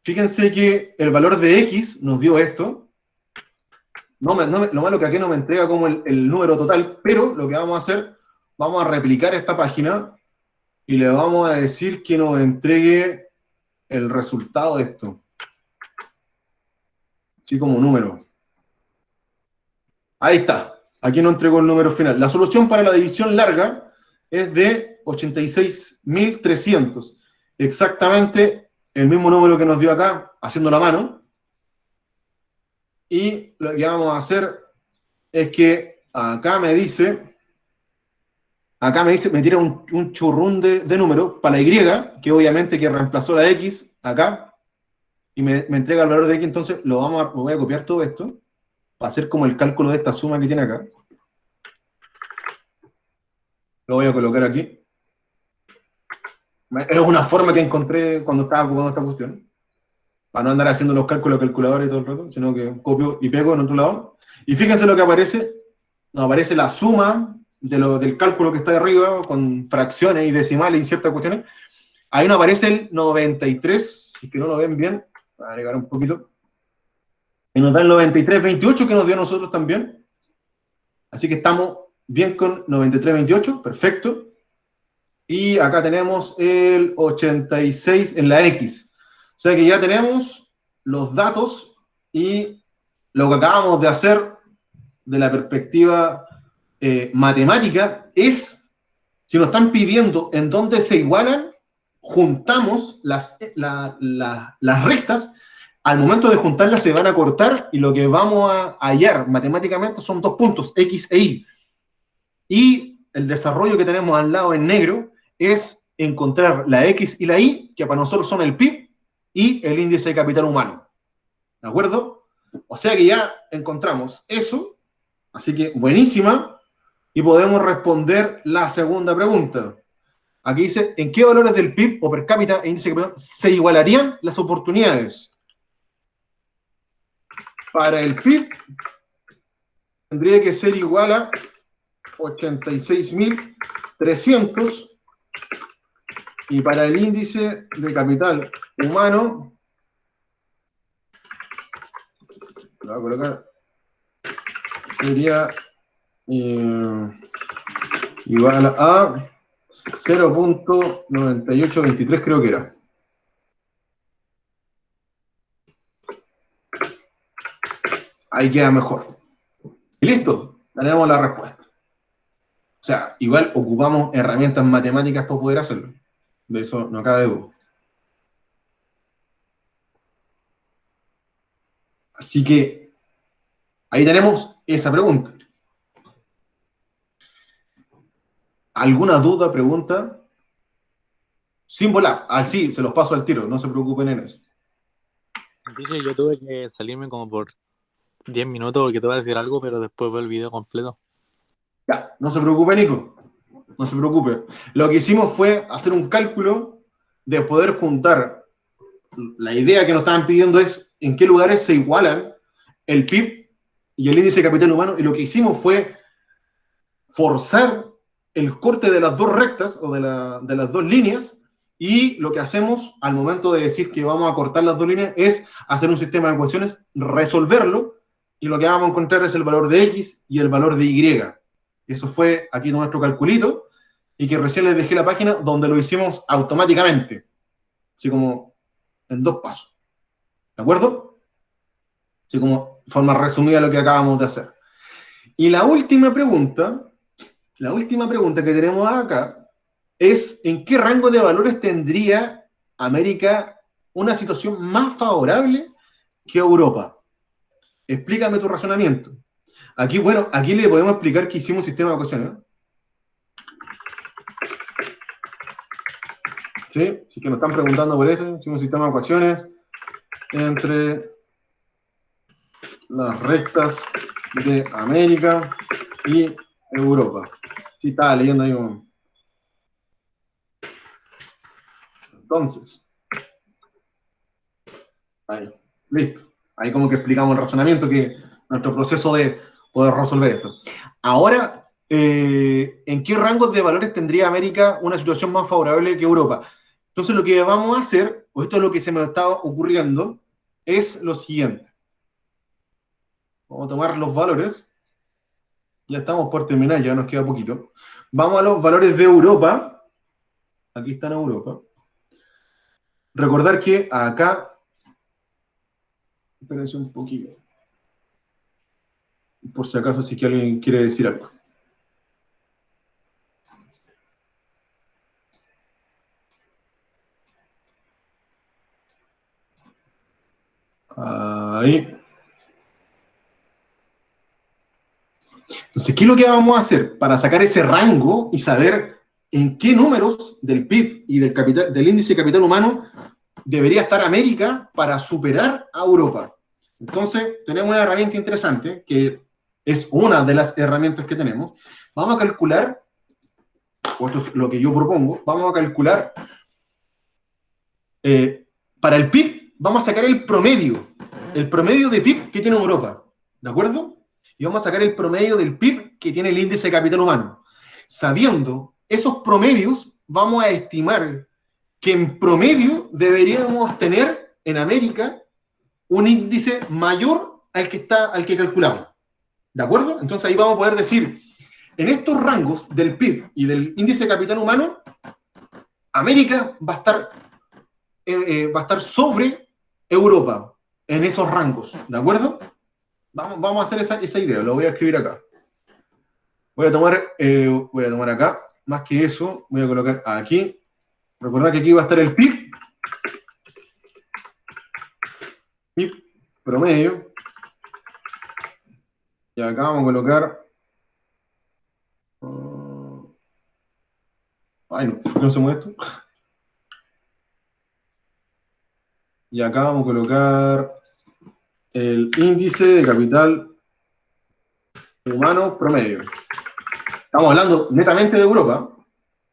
Fíjense que el valor de X nos dio esto. Lo malo que aquí no me entrega como el número total, pero lo que vamos a hacer, vamos a replicar esta página y le vamos a decir que nos entregue el resultado de esto. Así como número. Ahí está. Aquí nos entregó el número final. La solución para la división larga es de 86.300. Exactamente el mismo número que nos dio acá, haciendo la mano. Y lo que vamos a hacer es que acá me tira un churrún de números para la Y, que obviamente que reemplazó la X acá, y me entrega el valor de X. Entonces lo voy a copiar todo esto, para hacer como el cálculo de esta suma que tiene acá. Lo voy a colocar aquí. Es una forma que encontré cuando estaba ocupando esta cuestión, para no andar haciendo los cálculos de calculadora y todo el rato, sino que copio y pego en otro lado. Y fíjense lo que aparece, nos aparece la suma del cálculo que está de arriba, con fracciones y decimales y ciertas cuestiones. Ahí nos aparece el 93, si es que no lo ven bien, voy a agregar un poquito. Y nos da el 93,28 que nos dio a nosotros también. Así que estamos bien con 93,28, perfecto. Y acá tenemos el 86 en la X. O sea que ya tenemos los datos y lo que acabamos de hacer de la perspectiva matemática es, si nos están pidiendo en dónde se igualan, juntamos las rectas, al momento de juntarlas se van a cortar y lo que vamos a hallar matemáticamente son dos puntos, X e Y. Y el desarrollo que tenemos al lado en negro es encontrar la X y la Y, que para nosotros son el PIB y el índice de capital humano. ¿De acuerdo? O sea que ya encontramos eso, así que buenísima, y podemos responder la segunda pregunta. Aquí dice, ¿en qué valores del PIB o per cápita e índice de capital se igualarían las oportunidades? Para el PIB tendría que ser igual a 86.300 y para el índice de capital humano, lo voy a colocar, sería igual a 0,9823 creo que era. Ahí queda mejor. Y listo, tenemos la respuesta. O sea, igual ocupamos herramientas matemáticas para poder hacerlo. De eso no cabe duda. Así que ahí tenemos esa pregunta. ¿Alguna duda, pregunta? Sin volar. Sí, se los paso al tiro, no se preocupen en eso. Dice, yo tuve que salirme como por 10 minutos porque te voy a decir algo, pero después veo el video completo. Ya, no se preocupe, Nico. No se preocupe. Lo que hicimos fue hacer un cálculo de poder juntar. La idea que nos estaban pidiendo es en qué lugares se igualan el PIB y el índice de capital humano, y lo que hicimos fue forzar el corte de las dos rectas o de las dos líneas, y lo que hacemos al momento de decir que vamos a cortar las dos líneas es hacer un sistema de ecuaciones, resolverlo, y lo que vamos a encontrar es el valor de X y el valor de Y. Eso fue aquí nuestro calculito, y que recién les dejé la página donde lo hicimos automáticamente, así como en 2 pasos. ¿De acuerdo? Así como forma resumida lo que acabamos de hacer. Y la última pregunta que tenemos acá es ¿en qué rango de valores tendría América una situación más favorable que Europa? Explícame tu razonamiento. Aquí, bueno, aquí le podemos explicar que hicimos un sistema de ecuaciones. ¿Sí? Si que nos están preguntando por eso, hicimos un sistema de ecuaciones entre las rectas de América y Europa. Sí, estaba leyendo ahí un... Entonces, ahí, listo. Ahí como que explicamos el razonamiento, que nuestro proceso de poder resolver esto. Ahora, ¿en qué rangos de valores tendría América una situación más favorable que Europa? Entonces lo que vamos a hacer, o esto es lo que se me está ocurriendo, es lo siguiente. Vamos a tomar los valores. Ya estamos por terminar, ya nos queda poquito. Vamos a los valores de Europa. Aquí está en Europa. Recordar que acá... Espérense un poquito. Por si acaso, si es que alguien quiere decir algo. Ahí. Entonces, ¿qué es lo que vamos a hacer para sacar ese rango y saber en qué números del PIB y del índice de capital humano debería estar América para superar a Europa? Entonces, tenemos una herramienta interesante, que es una de las herramientas que tenemos. Vamos a calcular, o esto es lo que yo propongo, vamos a calcular, para el PIB, vamos a sacar el promedio de PIB que tiene Europa, ¿de acuerdo? y vamos a sacar el promedio del PIB que tiene el índice de capital humano. Sabiendo esos promedios, vamos a estimar que en promedio deberíamos tener en América un índice mayor al que calculamos. ¿De acuerdo? Entonces ahí vamos a poder decir, en estos rangos del PIB y del índice de capital humano, América va a estar sobre Europa en esos rangos. ¿De acuerdo? Vamos a hacer esa idea, lo voy a escribir acá. Voy a tomar acá, más que eso, voy a colocar aquí. Recordad que aquí va a estar el PIB promedio. Y acá vamos a colocar... ay, no, ¿por qué no se mueve esto? Y acá vamos a colocar el índice de capital humano promedio. Estamos hablando netamente de Europa.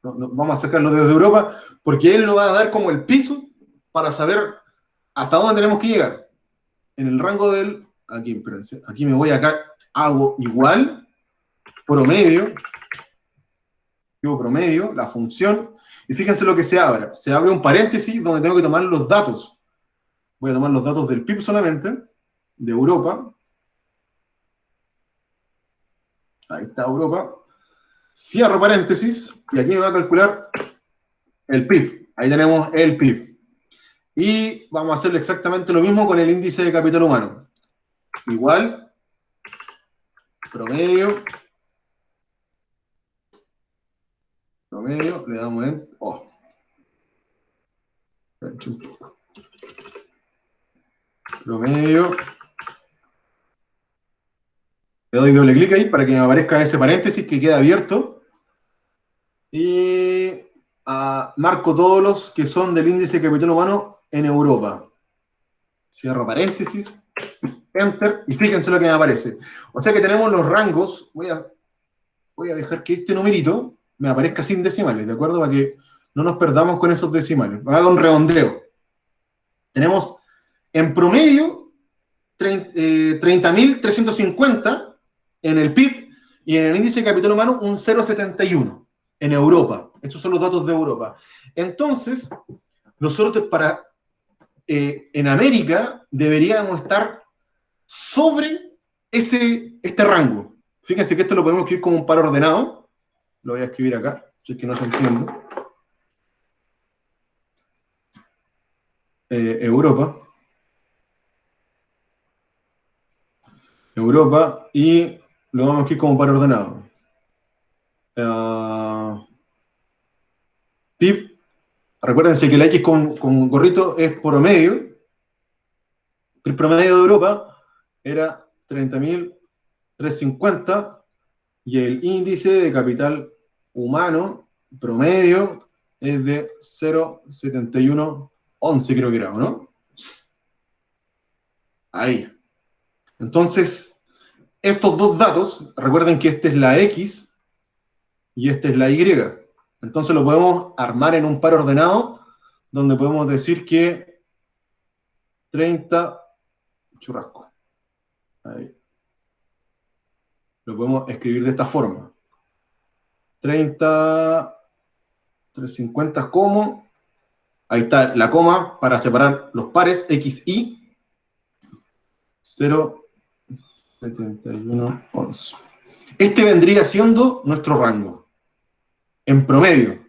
Vamos a sacarlo desde Europa, porque él nos va a dar como el piso para saber hasta dónde tenemos que llegar. En el rango del... Aquí, espérense, aquí me voy acá, hago igual, promedio, la función, y fíjense lo que se abre. Se abre un paréntesis donde tengo que tomar los datos. Voy a tomar los datos del PIB solamente, de Europa. Ahí está Europa. Cierro paréntesis, y aquí me va a calcular el PIB. Ahí tenemos el PIB. Y vamos a hacer exactamente lo mismo con el índice de capital humano. Igual, promedio, le damos en... Oh. Promedio. Le doy doble clic ahí para que me aparezca ese paréntesis que queda abierto. Y marco todos los que son del índice de capital humano en Europa. Cierro paréntesis, enter, y fíjense lo que me aparece. O sea que tenemos los rangos. Voy a dejar que este numerito me aparezca sin decimales, ¿de acuerdo? Para que no nos perdamos con esos decimales. Hago un redondeo. Tenemos en promedio 30.350 en el PIB y en el índice de capital humano un 0,71 en Europa. Estos son los datos de Europa. Entonces, nosotros en América deberíamos estar sobre este rango. Fíjense que esto lo podemos escribir como un par ordenado. Lo voy a escribir acá, si es que no se entiende. Europa, y lo vamos a escribir como par ordenado. PIB, recuérdense que la X con gorrito es promedio. El promedio de Europa era 30.350 y el índice de capital humano promedio es de 0,7111, creo que era, ¿no? Ahí. Entonces, estos dos datos, recuerden que esta es la X y esta es la Y. Entonces lo podemos armar en un par ordenado, donde podemos decir que 30, churrasco. Ahí. Lo podemos escribir de esta forma. 30.350 como, ahí está la coma para separar los pares, X, Y, 0,7111. Este vendría siendo nuestro rango, en promedio.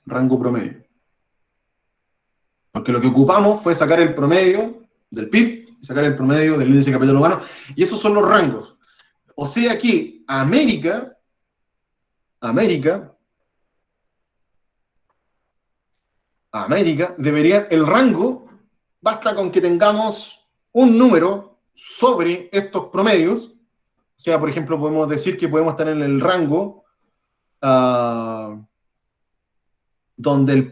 Rango promedio. Porque lo que ocupamos fue sacar el promedio del PIB, sacar el promedio del índice de capital humano, y esos son los rangos. O sea que América debería, el rango, basta con que tengamos un número sobre estos promedios. O sea, por ejemplo, podemos decir que podemos estar en el rango donde el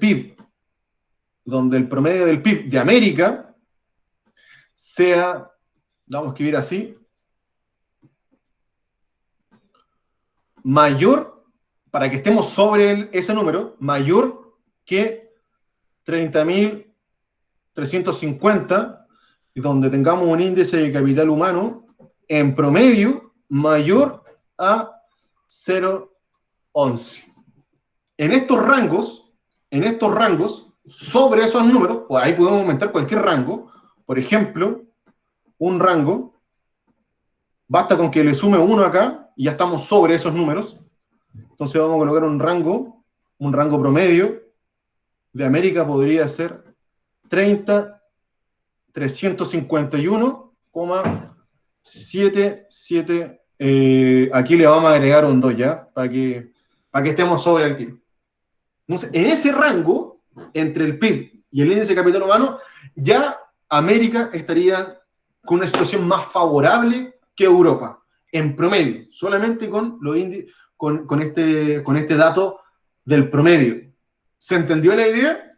promedio del PIB de América sea, vamos a escribir así, mayor, para que estemos sobre ese número, mayor que 30.350, y donde tengamos un índice de capital humano en promedio mayor a 0,11. En estos rangos, sobre esos números, pues ahí podemos aumentar cualquier rango. Por ejemplo, un rango, basta con que le sume 1 acá y ya estamos sobre esos números. Entonces vamos a colocar un rango promedio de América podría ser 30.351,77. Aquí le vamos a agregar un 2 ya, para que estemos sobre el tiro. Entonces, en ese rango, entre el PIB y el índice de capital humano, ya América estaría con una situación más favorable que Europa, en promedio, solamente con, con este dato del promedio. ¿Se entendió la idea?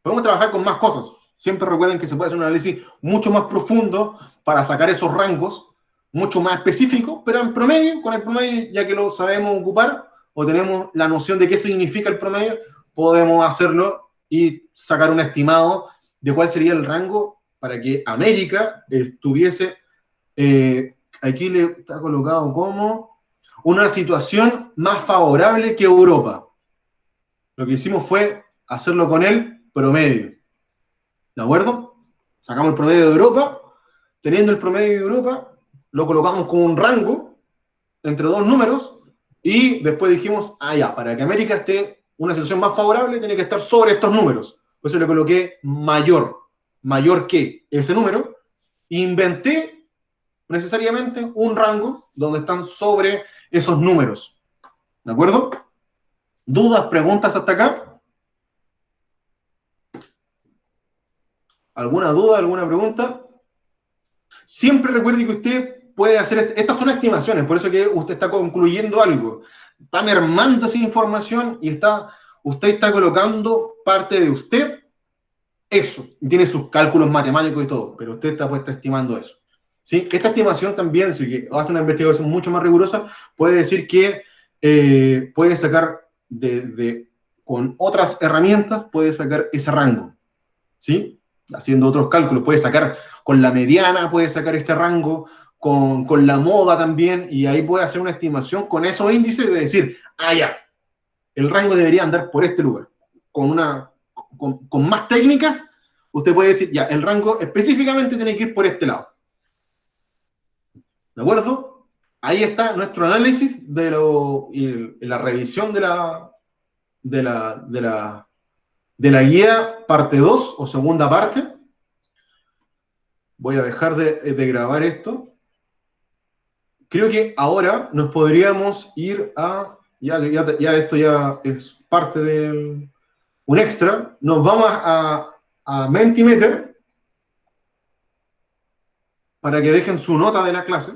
Podemos trabajar con más cosas. Siempre recuerden que se puede hacer un análisis mucho más profundo para sacar esos rangos, mucho más específicos, pero en promedio, con el promedio, ya que lo sabemos ocupar o tenemos la noción de qué significa el promedio, podemos hacerlo y sacar un estimado de cuál sería el rango para que América estuviese, aquí le está colocado como una situación más favorable que Europa. Lo que hicimos fue hacerlo con el promedio. ¿De acuerdo? Sacamos el promedio de Europa. Teniendo el promedio de Europa, lo colocamos como un rango entre dos números y después dijimos, ya, para que América esté en una situación más favorable, tiene que estar sobre estos números. Por eso le coloqué mayor que ese número. Inventé necesariamente un rango donde están sobre esos números. ¿De acuerdo? ¿Dudas, preguntas hasta acá? ¿Alguna duda, alguna pregunta? Siempre recuerde que usted puede hacer, estas son estimaciones, por eso que usted está concluyendo algo. Está mermando esa información y usted está colocando parte de usted, eso, y tiene sus cálculos matemáticos y todo, pero usted está estimando eso. ¿Sí? Esta estimación también, si hace una investigación mucho más rigurosa, puede decir que puede sacar con otras herramientas, puede sacar ese rango. ¿Sí? Haciendo otros cálculos, puede sacar con la mediana, puede sacar este rango, con la moda también, y ahí puede hacer una estimación con esos índices de decir, ya, el rango debería andar por este lugar. Con más técnicas, usted puede decir, ya, el rango específicamente tiene que ir por este lado. ¿De acuerdo? Ahí está nuestro análisis y la revisión de la guía parte 2 o segunda parte. Voy a dejar de grabar esto. Creo que ahora nos podríamos ir a... Ya esto ya es parte de un extra. Nos vamos a Mentimeter para que dejen su nota de la clase.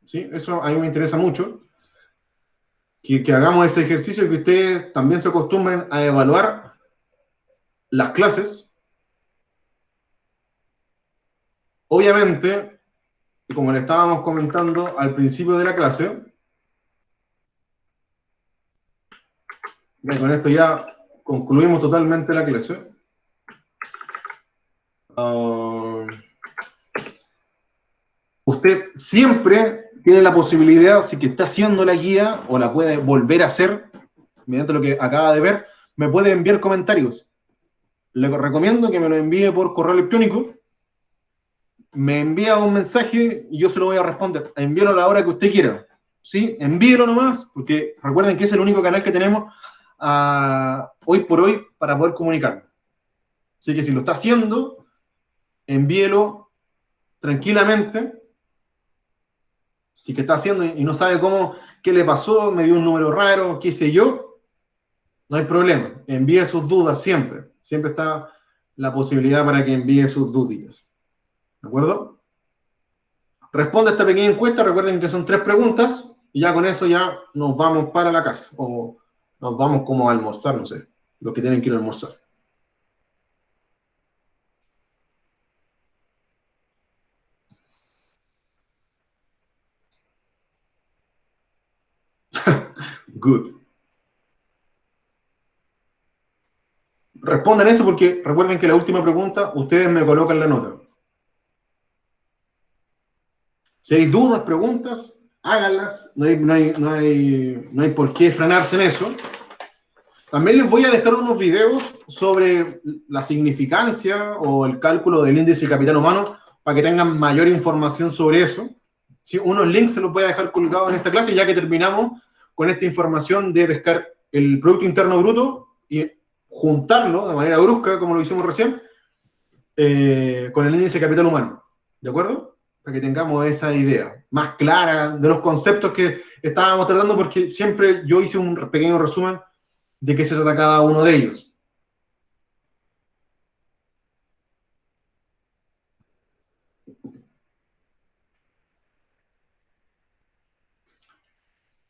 ¿Sí? Eso a mí me interesa mucho. Que hagamos ese ejercicio y que ustedes también se acostumbren a evaluar las clases. Obviamente, como le estábamos comentando al principio de la clase, y con esto ya concluimos totalmente la clase. Usted siempre tiene la posibilidad, si que está haciendo la guía o la puede volver a hacer, mediante lo que acaba de ver, me puede enviar comentarios. Le recomiendo que me lo envíe por correo electrónico, me envía un mensaje y yo se lo voy a responder. Envíelo a la hora que usted quiera. ¿Sí? Envíelo nomás, porque recuerden que es el único canal que tenemos hoy por hoy para poder comunicarnos. Así que si lo está haciendo, envíelo tranquilamente. Si que está haciendo y no sabe qué le pasó, me dio un número raro, qué sé yo, no hay problema. Envíe sus dudas siempre. Siempre está la posibilidad para que envíe sus dudas. ¿De acuerdo? Responde a esta pequeña encuesta. Recuerden que son 3 preguntas y ya con eso ya nos vamos para la casa o nos vamos como a almorzar, no sé, los que tienen que ir a almorzar. Good. respondan eso porque recuerden que la última pregunta, ustedes me colocan la nota. Si hay dudas, preguntas, háganlas, no hay por qué frenarse en eso. También les voy a dejar unos videos sobre la significancia o el cálculo del índice de capital humano para que tengan mayor información sobre eso. ¿Sí? Unos links se los voy a dejar colgados en esta clase ya que terminamos con esta información de pescar el Producto Interno Bruto y juntarlo de manera brusca, como lo hicimos recién, con el índice de capital humano. ¿De acuerdo? Para que tengamos esa idea más clara de los conceptos que estábamos tratando, porque siempre yo hice un pequeño resumen de qué se trata cada uno de ellos.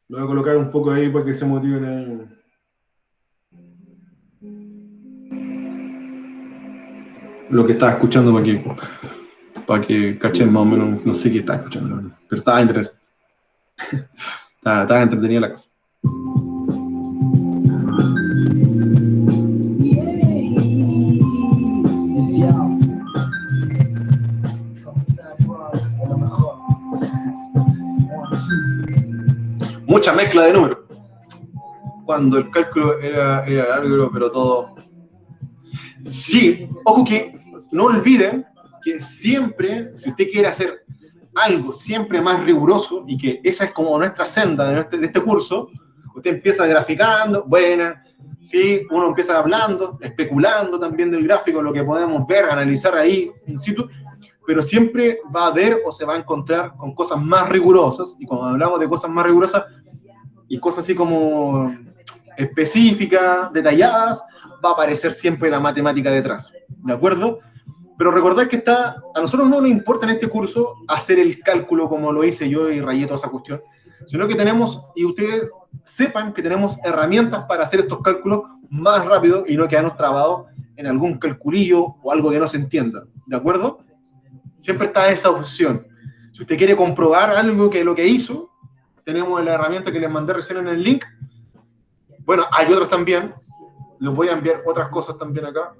Lo voy a colocar un poco ahí para que se motiven ahí. Lo que estaba escuchando para que cachen más o menos, no sé qué estaba escuchando, pero estaba interesante. Estaba entretenida la cosa. Mucha mezcla de números. Cuando el cálculo era largo, pero todo. Sí, ojo que no olviden que siempre, si usted quiere hacer algo siempre más riguroso, y que esa es como nuestra senda de este curso, usted empieza graficando, buena, ¿sí? Uno empieza hablando, especulando también del gráfico, lo que podemos ver, analizar ahí in situ, pero siempre va a ver o se va a encontrar con cosas más rigurosas, y cuando hablamos de cosas más rigurosas, y cosas así como específicas, detalladas, va a aparecer siempre la matemática detrás, ¿de acuerdo? Pero recordad que a nosotros no nos importa en este curso hacer el cálculo como lo hice yo y rayé toda esa cuestión, sino que tenemos, y ustedes sepan que tenemos herramientas para hacer estos cálculos más rápido y no quedarnos trabados en algún calculillo o algo que no se entienda, ¿de acuerdo? Siempre está esa opción. Si usted quiere comprobar algo que lo que hizo, tenemos la herramienta que les mandé recién en el link. Bueno, hay otras también. Les voy a enviar otras cosas también acá.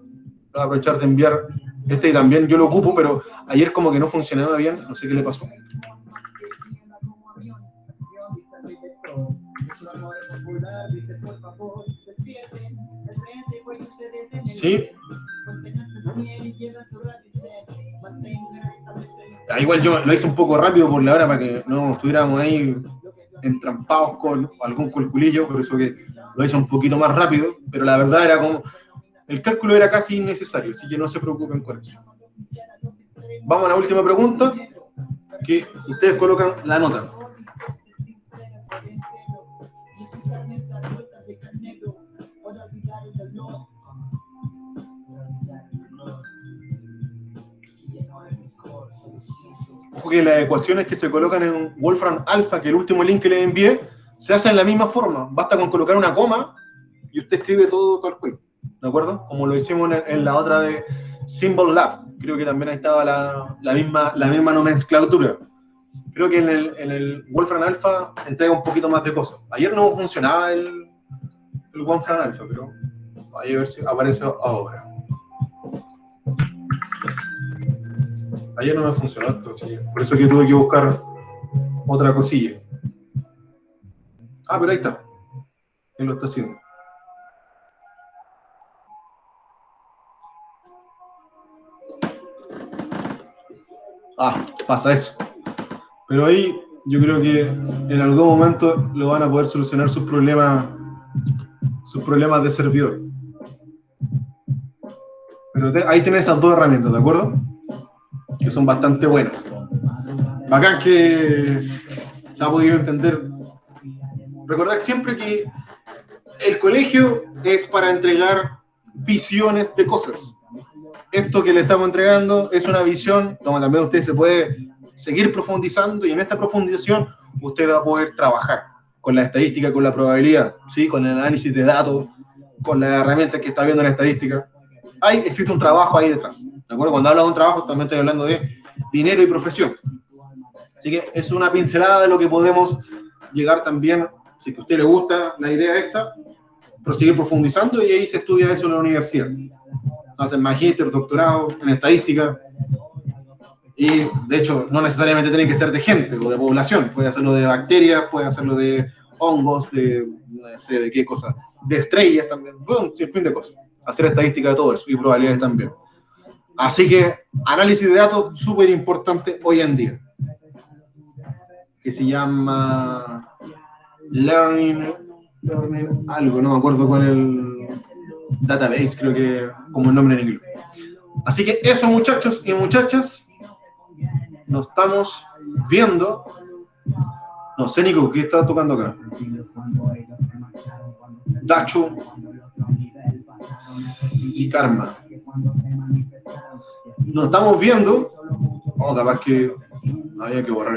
Voy a aprovechar de enviar y también yo lo ocupo, pero ayer como que no funcionaba bien, no sé qué le pasó. Sí. Igual yo lo hice un poco rápido por la hora para que no estuviéramos ahí entrampados con algún calculillo, por eso que lo hice un poquito más rápido, pero la verdad era como, el cálculo era casi innecesario, así que no se preocupen con eso. Vamos a la última pregunta, que ustedes colocan la nota. Ojo que las ecuaciones que se colocan en Wolfram Alpha, que el último link que les envié, se hacen de la misma forma. Basta con colocar una coma y usted escribe todo tal cual, ¿de acuerdo? Como lo hicimos en la otra de Symbol Lab. Creo que también ahí estaba la misma nomenclatura. Creo que en el Wolfram Alpha entrega un poquito más de cosas. Ayer no funcionaba el Wolfram Alpha, pero ahí a ver si aparece ahora. Ayer no me funcionó esto, ¿sí? Por eso que tuve que buscar otra cosilla. Ah, pero ahí está. Él lo está haciendo. Ah, pasa eso. Pero ahí yo creo que en algún momento lo van a poder solucionar sus problemas de servidor. Pero ahí tienen esas dos herramientas, ¿de acuerdo? Que son bastante buenas. Bacán que se ha podido entender. Recordad siempre que el colegio es para entregar visiones de cosas. Esto que le estamos entregando es una visión donde también usted se puede seguir profundizando, y en esta profundización usted va a poder trabajar con la estadística, con la probabilidad, ¿sí? Con el análisis de datos, con las herramientas que está viendo en la estadística. Existe un trabajo ahí detrás, ¿de acuerdo? Cuando hablo de un trabajo también estoy hablando de dinero y profesión. Así que es una pincelada de lo que podemos llegar también, si a usted le gusta la idea esta, proseguir profundizando y ahí se estudia eso en la universidad. Hacen magíster, doctorado en estadística y de hecho no necesariamente tienen que ser de gente o de población, puede hacerlo de bacterias, puede hacerlo de hongos, de no sé de qué cosa, de estrellas también, bueno, sin fin de cosas. Hacer estadística de todo eso y probabilidades también. Así que análisis de datos súper importante hoy en día, que se llama Learning algo, no me acuerdo cuál es el database, creo que como el nombre en inglés. Así que eso, muchachos y muchachas, nos estamos viendo. No sé, Nico, ¿qué está tocando acá? Dacho Sikarma. Nos estamos viendo. Oh, capaz que había que borrar